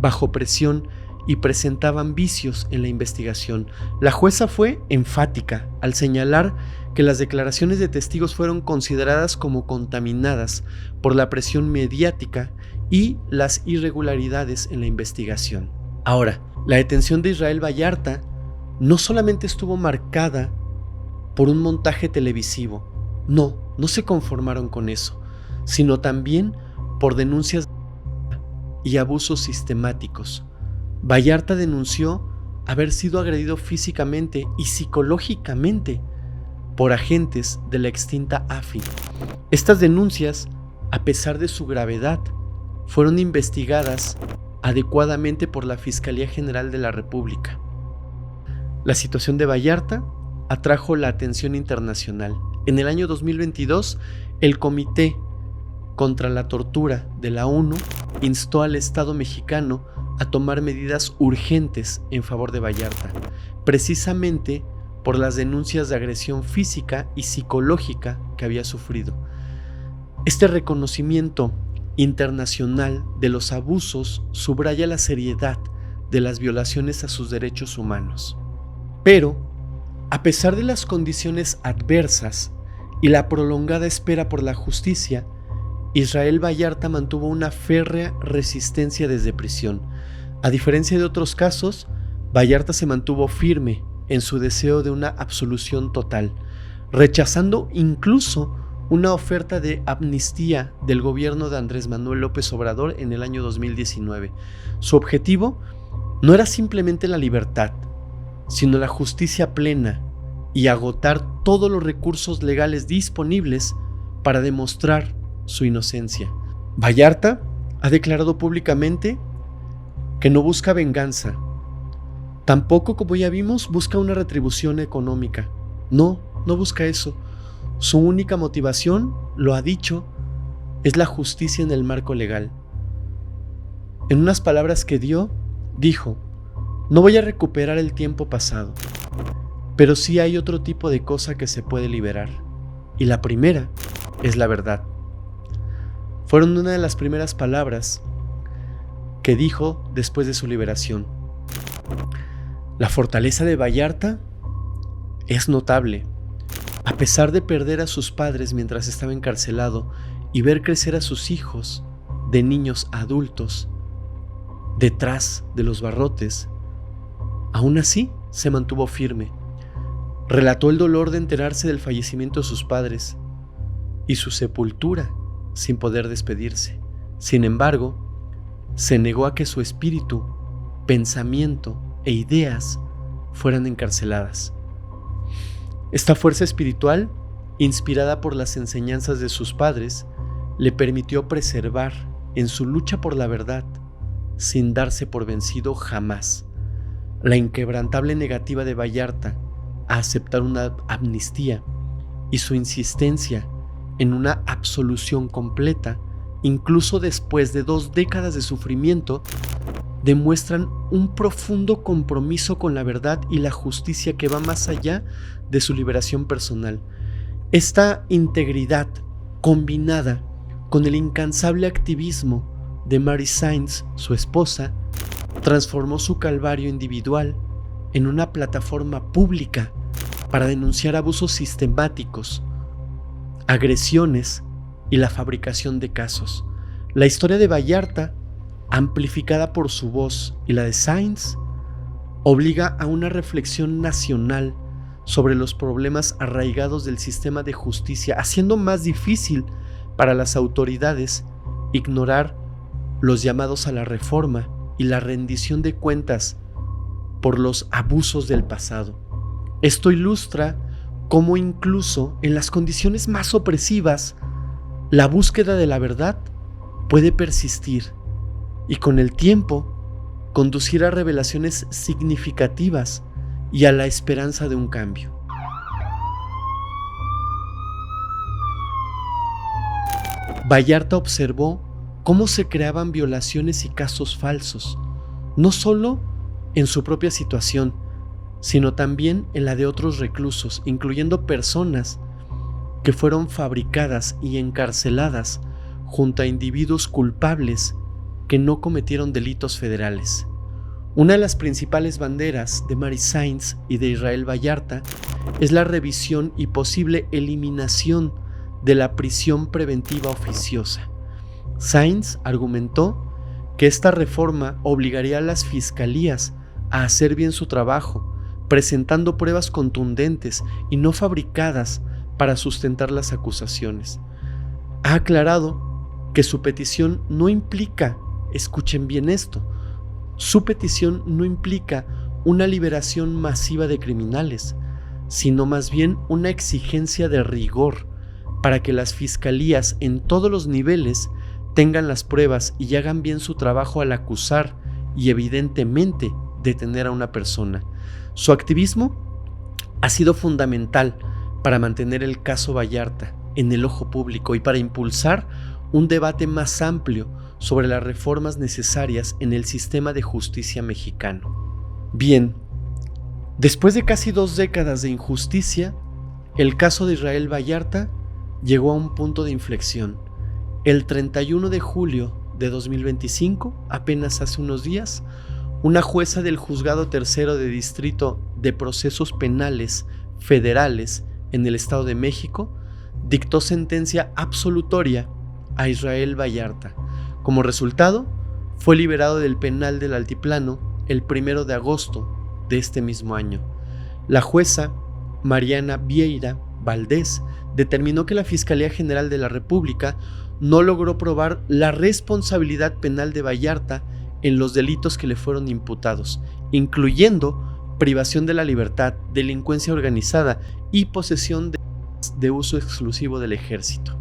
bajo presión y presentaban vicios en la investigación. La jueza fue enfática al señalar que las declaraciones de testigos fueron consideradas como contaminadas por la presión mediática y las irregularidades en la investigación. Ahora, la detención de Israel Vallarta no solamente estuvo marcada por un montaje televisivo, no se conformaron con eso, sino también por denuncias y abusos sistemáticos. Vallarta denunció haber sido agredido físicamente y psicológicamente por agentes de la extinta AFI. Estas denuncias, a pesar de su gravedad, fueron investigadas adecuadamente por la Fiscalía General de la República. La situación de Vallarta atrajo la atención internacional. En el año 2022, el Comité contra la Tortura de la ONU instó al Estado mexicano a tomar medidas urgentes en favor de Vallarta, precisamente por las denuncias de agresión física y psicológica que había sufrido. Este reconocimiento internacional de los abusos subraya la seriedad de las violaciones a sus derechos humanos. Pero, a pesar de las condiciones adversas y la prolongada espera por la justicia, Israel Vallarta mantuvo una férrea resistencia desde prisión. A diferencia de otros casos, Vallarta se mantuvo firme en su deseo de una absolución total, rechazando incluso una oferta de amnistía del gobierno de Andrés Manuel López Obrador en el año 2019. Su objetivo no era simplemente la libertad, sino la justicia plena y agotar todos los recursos legales disponibles para demostrar su inocencia. Vallarta ha declarado públicamente que no busca venganza. Tampoco, como ya vimos, busca una retribución económica. No busca eso. Su única motivación, lo ha dicho, es la justicia en el marco legal. En unas palabras que dijo: no voy a recuperar el tiempo pasado, pero sí hay otro tipo de cosa que se puede liberar. Y la primera es la verdad. Fueron una de las primeras palabras que dijo después de su liberación. La fortaleza de Vallarta es notable. A pesar de perder a sus padres mientras estaba encarcelado y ver crecer a sus hijos de niños a adultos detrás de los barrotes, aún así se mantuvo firme. Relató el dolor de enterarse del fallecimiento de sus padres y su sepultura sin poder despedirse. Sin embargo, se negó a que su espíritu, pensamiento e ideas fueran encarceladas. Esta fuerza espiritual, inspirada por las enseñanzas de sus padres, le permitió preservar en su lucha por la verdad, sin darse por vencido jamás. La inquebrantable negativa de Vallarta a aceptar una amnistía y su insistencia en una absolución completa, incluso después de 2 décadas de sufrimiento, demuestran un profundo compromiso con la verdad y la justicia que va más allá de su liberación personal. Esta integridad, combinada con el incansable activismo de Mary Sainz, su esposa, transformó su calvario individual en una plataforma pública para denunciar abusos sistemáticos, agresiones y la fabricación de casos. La historia de Vallarta, amplificada por su voz y la de Sainz, obliga a una reflexión nacional sobre los problemas arraigados del sistema de justicia, haciendo más difícil para las autoridades ignorar los llamados a la reforma y la rendición de cuentas por los abusos del pasado. Esto ilustra cómo incluso en las condiciones más opresivas, la búsqueda de la verdad puede persistir y con el tiempo conducir a revelaciones significativas y a la esperanza de un cambio. Vallarta observó cómo se creaban violaciones y casos falsos, no solo en su propia situación, sino también en la de otros reclusos, incluyendo personas que fueron fabricadas y encarceladas junto a individuos culpables que no cometieron delitos federales. Una de las principales banderas de Mary Sainz y de Israel Vallarta es la revisión y posible eliminación de la prisión preventiva oficiosa. Sainz argumentó que esta reforma obligaría a las fiscalías a hacer bien su trabajo, presentando pruebas contundentes y no fabricadas para sustentar las acusaciones. Ha aclarado que su petición no implica, escuchen bien esto, su petición no implica una liberación masiva de criminales, sino más bien una exigencia de rigor para que las fiscalías en todos los niveles tengan las pruebas y hagan bien su trabajo al acusar y evidentemente detener a una persona. Su activismo ha sido fundamental para mantener el caso Vallarta en el ojo público y para impulsar un debate más amplio sobre las reformas necesarias en el sistema de justicia mexicano. Bien, después de casi 2 décadas de injusticia, el caso de Israel Vallarta llegó a un punto de inflexión. El 31 de julio de 2025, apenas hace unos días, una jueza del Juzgado Tercero de Distrito de Procesos Penales Federales en el Estado de México dictó sentencia absolutoria a Israel Vallarta. Como resultado, fue liberado del penal del Altiplano el 1 de agosto de este mismo año. La jueza Mariana Vieira Valdés determinó que la Fiscalía General de la República no logró probar la responsabilidad penal de Vallarta en los delitos que le fueron imputados, incluyendo privación de la libertad, delincuencia organizada y posesión de uso exclusivo del ejército.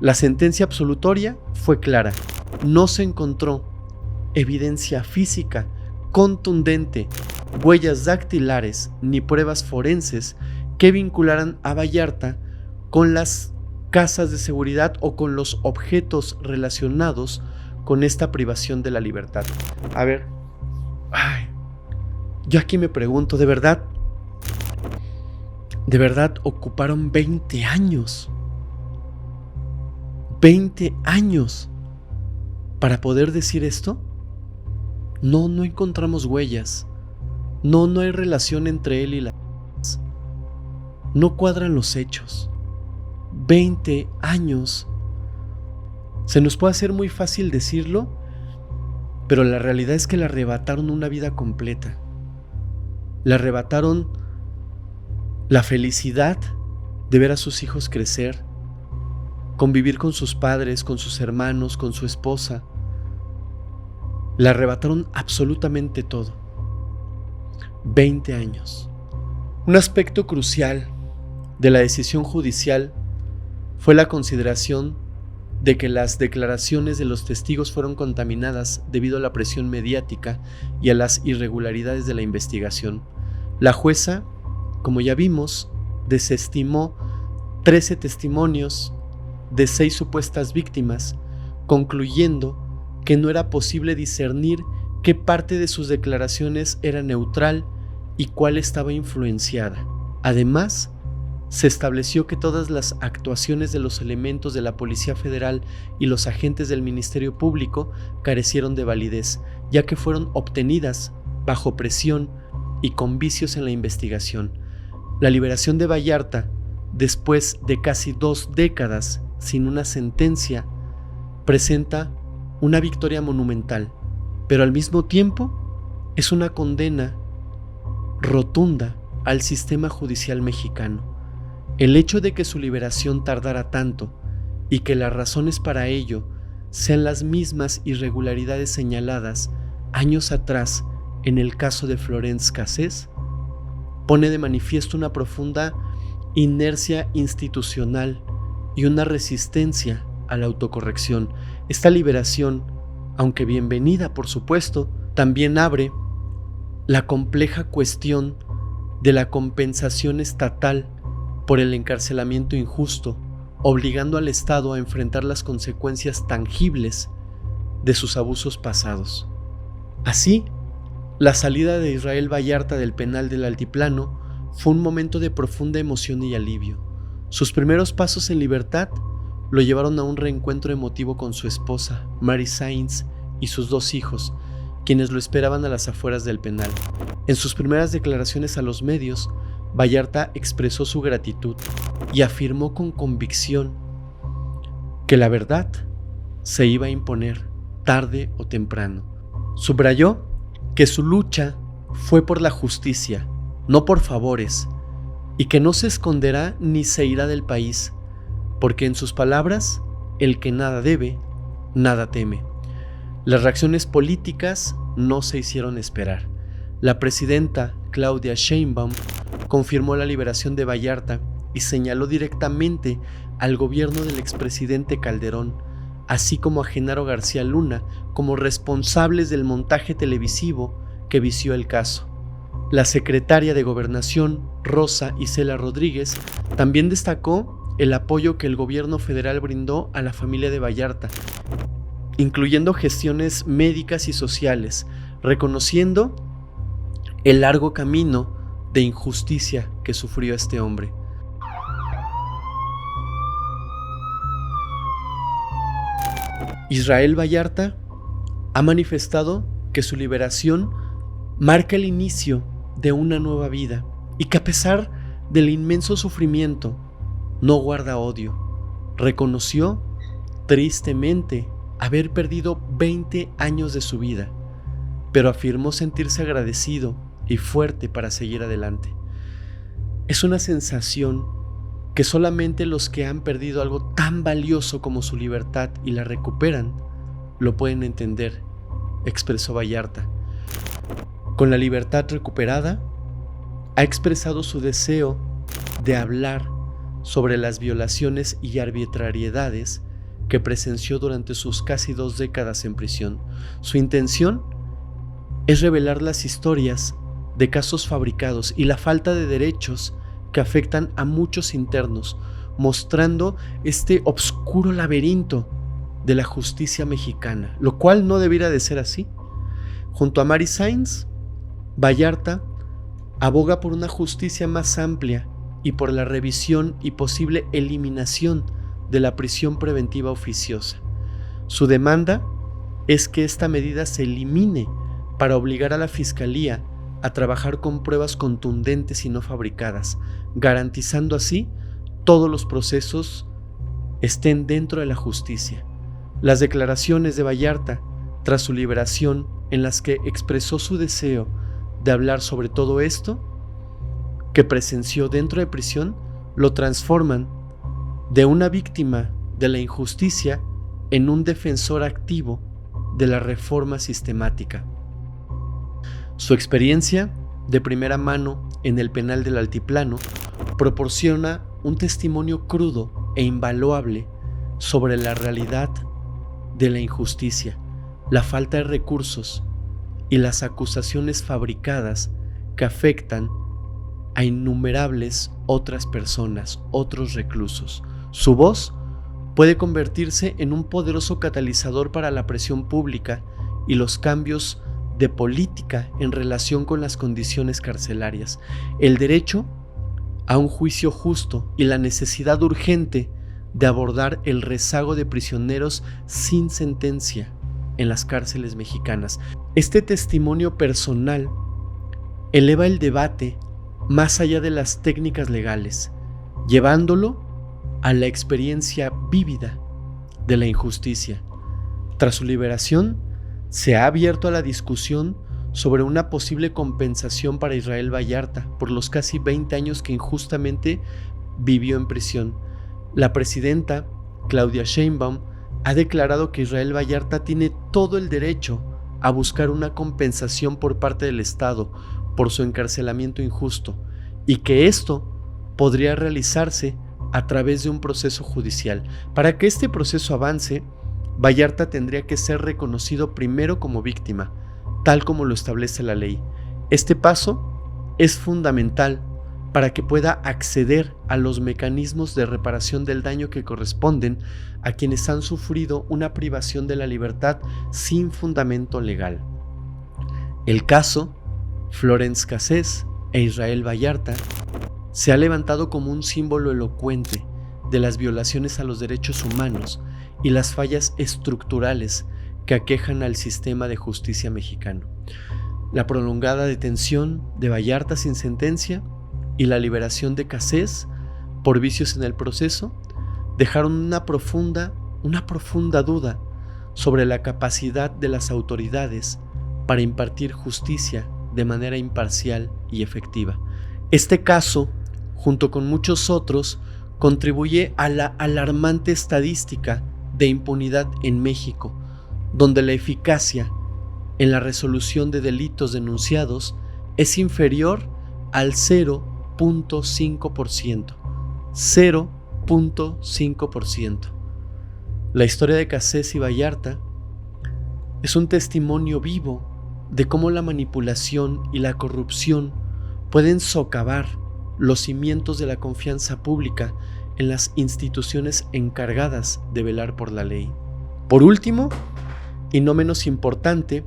La sentencia absolutoria fue clara. No se encontró evidencia física contundente, huellas dactilares ni pruebas forenses que vincularan a Vallarta con las casas de seguridad o con los objetos relacionados con esta privación de la libertad. A ver, yo aquí me pregunto, ¿de verdad ocuparon 20 años? 20 años para poder decir esto. No encontramos huellas. No hay relación entre él y la... No cuadran los hechos. 20 años. Se nos puede hacer muy fácil decirlo, pero la realidad es que le arrebataron una vida completa. Le arrebataron La felicidad de ver a sus hijos crecer, convivir con sus padres, con sus hermanos, con su esposa. Le arrebataron absolutamente todo. 20 años. Un aspecto crucial de la decisión judicial fue la consideración de que las declaraciones de los testigos fueron contaminadas debido a la presión mediática y a las irregularidades de la investigación. La jueza, como ya vimos, desestimó 13 testimonios de 6 supuestas víctimas, concluyendo que no era posible discernir qué parte de sus declaraciones era neutral y cuál estaba influenciada. Además, se estableció que todas las actuaciones de los elementos de la Policía Federal y los agentes del Ministerio Público carecieron de validez, ya que fueron obtenidas bajo presión y con vicios en la investigación. La liberación de Vallarta, después de casi 2 décadas sin una sentencia, presenta una victoria monumental, pero al mismo tiempo es una condena rotunda al sistema judicial mexicano. El hecho de que su liberación tardara tanto y que las razones para ello sean las mismas irregularidades señaladas años atrás en el caso de Florence Cassés, pone de manifiesto una profunda inercia institucional y una resistencia a la autocorrección. Esta liberación, aunque bienvenida por supuesto, también abre la compleja cuestión de la compensación estatal por el encarcelamiento injusto, obligando al Estado a enfrentar las consecuencias tangibles de sus abusos pasados. Así, la salida de Israel Vallarta del penal del Altiplano fue un momento de profunda emoción y alivio. Sus primeros pasos en libertad lo llevaron a un reencuentro emotivo con su esposa, Mary Sainz, y sus 2 hijos, quienes lo esperaban a las afueras del penal. En sus primeras declaraciones a los medios, Vallarta expresó su gratitud y afirmó con convicción que la verdad se iba a imponer tarde o temprano. Subrayó que su lucha fue por la justicia, no por favores, y que no se esconderá ni se irá del país, porque en sus palabras, el que nada debe, nada teme. Las reacciones políticas no se hicieron esperar. La presidenta Claudia Sheinbaum confirmó la liberación de Vallarta y señaló directamente al gobierno del expresidente Calderón, así como a Genaro García Luna, como responsables del montaje televisivo que vició el caso. La secretaria de Gobernación, Rosa Isela Rodríguez, también destacó el apoyo que el gobierno federal brindó a la familia de Vallarta, incluyendo gestiones médicas y sociales, reconociendo el largo camino de injusticia que sufrió este hombre. Israel Vallarta ha manifestado que su liberación marca el inicio de una nueva vida y que a pesar del inmenso sufrimiento no guarda odio. Reconoció tristemente haber perdido 20 años de su vida, pero afirmó sentirse agradecido y fuerte para seguir adelante. Es una sensación que solamente los que han perdido algo tan valioso como su libertad y la recuperan lo pueden entender, expresó Vallarta. Con la libertad recuperada, ha expresado su deseo de hablar sobre las violaciones y arbitrariedades que presenció durante sus casi 2 décadas en prisión. Su intención es revelar las historias de casos fabricados y la falta de derechos que afectan a muchos internos, mostrando este obscuro laberinto de la justicia mexicana, lo cual no debiera de ser así. Junto a Mary Sainz, Vallarta aboga por una justicia más amplia y por la revisión y posible eliminación de la prisión preventiva oficiosa. Su demanda es que esta medida se elimine para obligar a la Fiscalía a trabajar con pruebas contundentes y no fabricadas, garantizando así todos los procesos estén dentro de la justicia. Las declaraciones de Vallarta tras su liberación, en las que expresó su deseo de hablar sobre todo esto, que presenció dentro de prisión lo transforman de una víctima de la injusticia en un defensor activo de la reforma sistemática. Su experiencia de primera mano en el penal del Altiplano proporciona un testimonio crudo e invaluable sobre la realidad de la injusticia, la falta de recursos y las acusaciones fabricadas que afectan a innumerables otras personas, otros reclusos. Su voz puede convertirse en un poderoso catalizador para la presión pública y los cambios de política en relación con las condiciones carcelarias. El derecho a un juicio justo y la necesidad urgente de abordar el rezago de prisioneros sin sentencia en las cárceles mexicanas. Este testimonio personal eleva el debate más allá de las técnicas legales, llevándolo a la experiencia vívida de la injusticia. Tras su liberación, se ha abierto a la discusión sobre una posible compensación para Israel Vallarta por los casi 20 años que injustamente vivió en prisión. La presidenta, Claudia Sheinbaum, ha declarado que Israel Vallarta tiene todo el derecho a buscar una compensación por parte del Estado por su encarcelamiento injusto y que esto podría realizarse a través de un proceso judicial. Para que este proceso avance, Vallarta tendría que ser reconocido primero como víctima, tal como lo establece la ley. Este paso es fundamental para que pueda acceder a los mecanismos de reparación del daño que corresponden a quienes han sufrido una privación de la libertad sin fundamento legal. El caso Florence Cassés e Israel Vallarta se ha levantado como un símbolo elocuente de las violaciones a los derechos humanos y las fallas estructurales que aquejan al sistema de justicia mexicano. La prolongada detención de Vallarta sin sentencia y la liberación de Cassés por vicios en el proceso dejaron una profunda duda sobre la capacidad de las autoridades para impartir justicia de manera imparcial y efectiva. Este caso, junto con muchos otros, contribuye a la alarmante estadística de impunidad en México, donde la eficacia en la resolución de delitos denunciados es inferior al 0.5%. 0.5%. La historia de Cassés y Vallarta es un testimonio vivo de cómo la manipulación y la corrupción pueden socavar los cimientos de la confianza pública en las instituciones encargadas de velar por la ley. Por último, y no menos importante,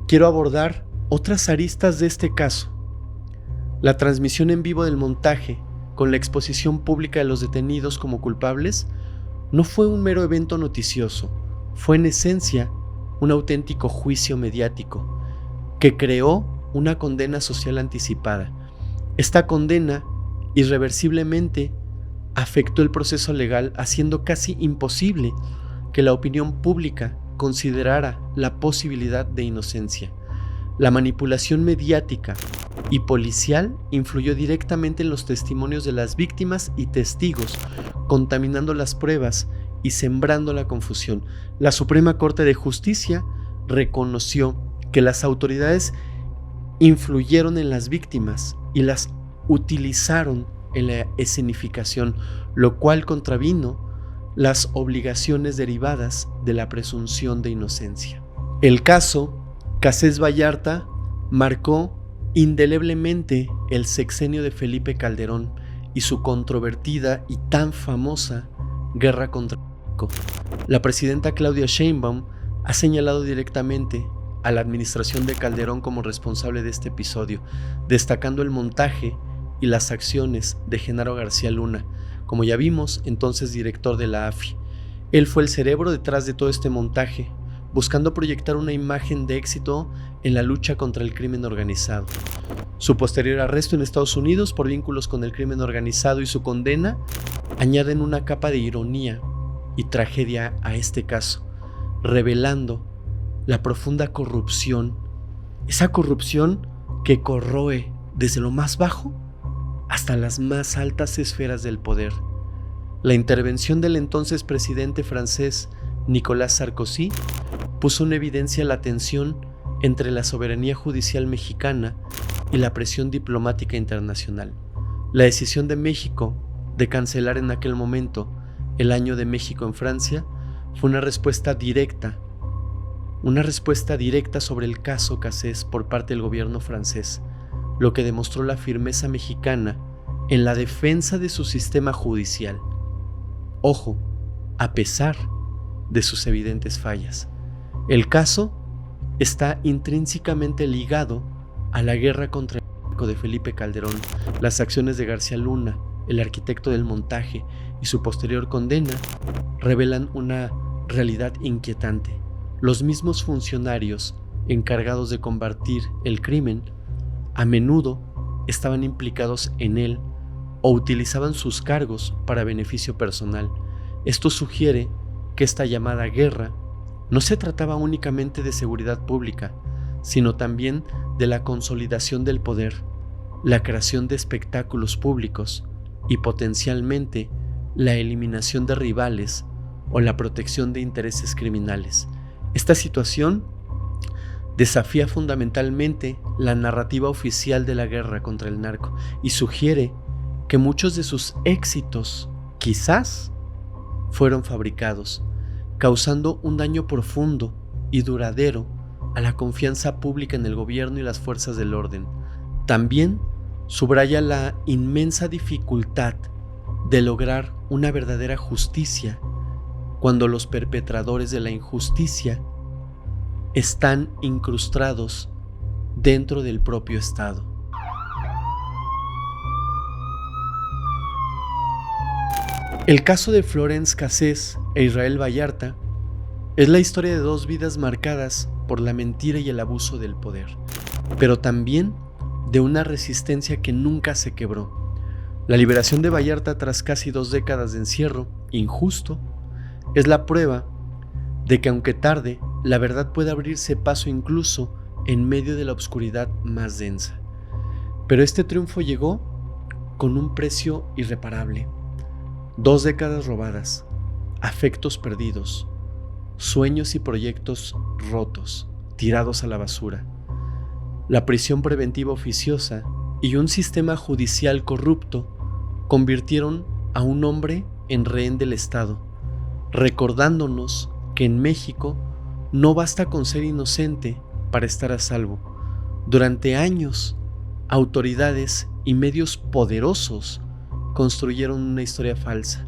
quiero abordar otras aristas de este caso. La transmisión en vivo del montaje, con la exposición pública de los detenidos como culpables, no fue un mero evento noticioso, fue en esencia un auténtico juicio mediático que creó una condena social anticipada. Esta condena irreversiblemente afectó el proceso legal, haciendo casi imposible que la opinión pública considerara la posibilidad de inocencia. La manipulación mediática y policial influyó directamente en los testimonios de las víctimas y testigos, contaminando las pruebas y sembrando la confusión. La Suprema Corte de Justicia reconoció que las autoridades influyeron en las víctimas y las utilizaron en la escenificación, lo cual contravino las obligaciones derivadas de la presunción de inocencia. El caso Cassés Vallarta marcó indeleblemente el sexenio de Felipe Calderón y su controvertida y tan famosa guerra contra México. La presidenta Claudia Sheinbaum ha señalado directamente a la administración de Calderón como responsable de este episodio, destacando el montaje y las acciones de Genaro García Luna, como ya vimos, entonces director de la AFI. Él fue el cerebro detrás de todo este montaje, buscando proyectar una imagen de éxito en la lucha contra el crimen organizado. Su posterior arresto en Estados Unidos por vínculos con el crimen organizado y su condena añaden una capa de ironía y tragedia a este caso, revelando la profunda corrupción, esa corrupción que corroe desde lo más bajo hasta las más altas esferas del poder. La intervención del entonces presidente francés Nicolas Sarkozy puso en evidencia la tensión entre la soberanía judicial mexicana y la presión diplomática internacional. La decisión de México de cancelar en aquel momento el Año de México en Francia fue una respuesta directa sobre el caso Cassés por parte del gobierno francés, lo que demostró la firmeza mexicana en la defensa de su sistema judicial. Ojo, a pesar de sus evidentes fallas. El caso está intrínsecamente ligado a la guerra contra el narco de Felipe Calderón, las acciones de García Luna, el arquitecto del montaje, y su posterior condena revelan una realidad inquietante. Los mismos funcionarios encargados de combatir el crimen a menudo estaban implicados en él o utilizaban sus cargos para beneficio personal. Esto sugiere que esta llamada guerra no se trataba únicamente de seguridad pública, sino también de la consolidación del poder, la creación de espectáculos públicos y potencialmente la eliminación de rivales o la protección de intereses criminales. Esta situación desafía fundamentalmente la narrativa oficial de la guerra contra el narco y sugiere que muchos de sus éxitos quizás fueron fabricados, causando un daño profundo y duradero a la confianza pública en el gobierno y las fuerzas del orden. También subraya la inmensa dificultad de lograr una verdadera justicia cuando los perpetradores de la injusticia están incrustados dentro del propio Estado. El caso de Florence Cassés e Israel Vallarta es la historia de dos vidas marcadas por la mentira y el abuso del poder, pero también de una resistencia que nunca se quebró. La liberación de Vallarta tras casi 2 décadas de encierro injusto es la prueba de que aunque tarde, la verdad puede abrirse paso incluso en medio de la oscuridad más densa. Pero este triunfo llegó con un precio irreparable. 2 décadas robadas, afectos perdidos, sueños y proyectos rotos, tirados a la basura, la prisión preventiva oficiosa y un sistema judicial corrupto convirtieron a un hombre en rehén del Estado, recordándonos que en México no basta con ser inocente para estar a salvo. Durante años, autoridades y medios poderosos construyeron una historia falsa,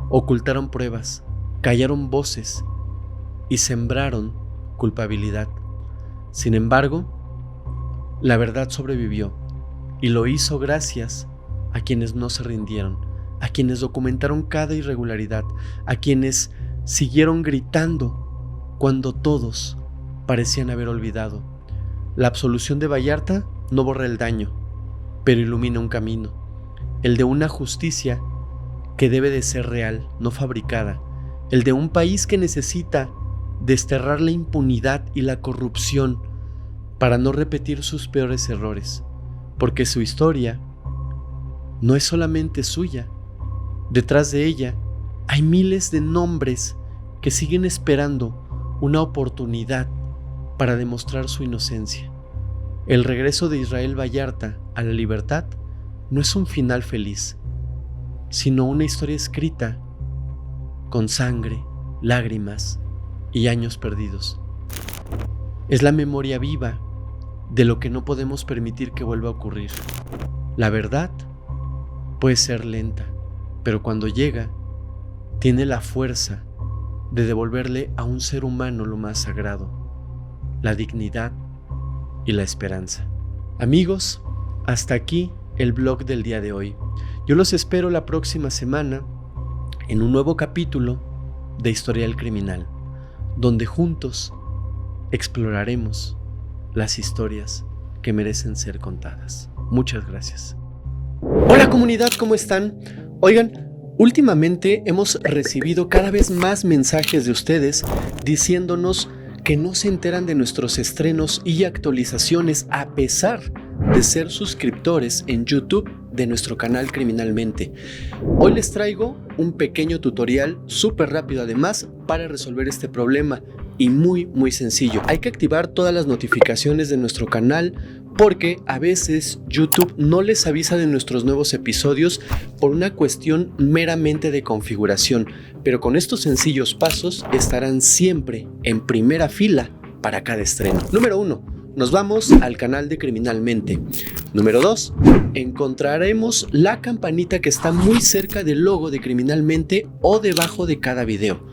ocultaron pruebas, callaron voces y sembraron culpabilidad. Sin embargo, la verdad sobrevivió y lo hizo gracias a quienes no se rindieron, a quienes documentaron cada irregularidad, a quienes siguieron gritando cuando todos parecían haber olvidado. La absolución de Vallarta no borra el daño, pero ilumina un camino, el de una justicia que debe de ser real, no fabricada, el de un país que necesita desterrar la impunidad y la corrupción para no repetir sus peores errores, porque su historia no es solamente suya. Detrás de ella hay miles de nombres que siguen esperando una oportunidad para demostrar su inocencia. El regreso de Israel Vallarta a la libertad no es un final feliz, sino una historia escrita con sangre, lágrimas y años perdidos. Es la memoria viva de lo que no podemos permitir que vuelva a ocurrir. La verdad puede ser lenta, pero cuando llega, tiene la fuerza de devolverle a un ser humano lo más sagrado, la dignidad y la esperanza. Amigos, hasta aquí el blog del día de hoy. Yo los espero la próxima semana en un nuevo capítulo de Historial Criminal, donde juntos exploraremos las historias que merecen ser contadas. Muchas gracias. Hola comunidad, ¿cómo están? Oigan, últimamente hemos recibido cada vez más mensajes de ustedes diciéndonos que no se enteran de nuestros estrenos y actualizaciones a pesar de ser suscriptores en YouTube de nuestro canal Criminalmente. Hoy les traigo un pequeño tutorial súper rápido además para resolver este problema y muy sencillo. Hay que activar todas las notificaciones de nuestro canal porque a veces YouTube no les avisa de nuestros nuevos episodios por una cuestión meramente de configuración, pero con estos sencillos pasos estarán siempre en primera fila para cada estreno. Número 1. Nos vamos al canal de Criminalmente. Número 2. Encontraremos la campanita que está muy cerca del logo de Criminalmente o debajo de cada video.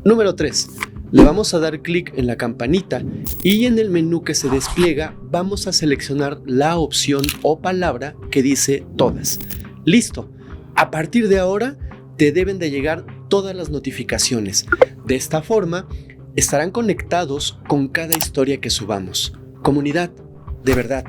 Número 3. Le vamos a dar clic en la campanita y en el menú que se despliega vamos a seleccionar la opción o palabra que dice todas. ¡Listo! A partir de ahora te deben de llegar todas las notificaciones. De esta forma estarán conectados con cada historia que subamos. Comunidad, de verdad,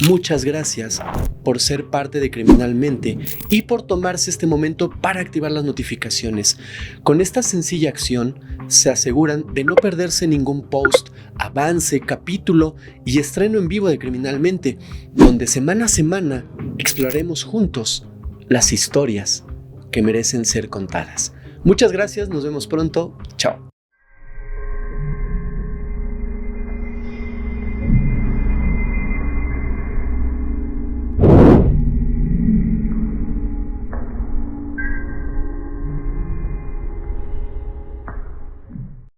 muchas gracias por ser parte de Criminalmente y por tomarse este momento para activar las notificaciones. Con esta sencilla acción se aseguran de no perderse ningún post, avance, capítulo y estreno en vivo de Criminalmente, donde semana a semana exploraremos juntos las historias que merecen ser contadas. Muchas gracias, nos vemos pronto, chao.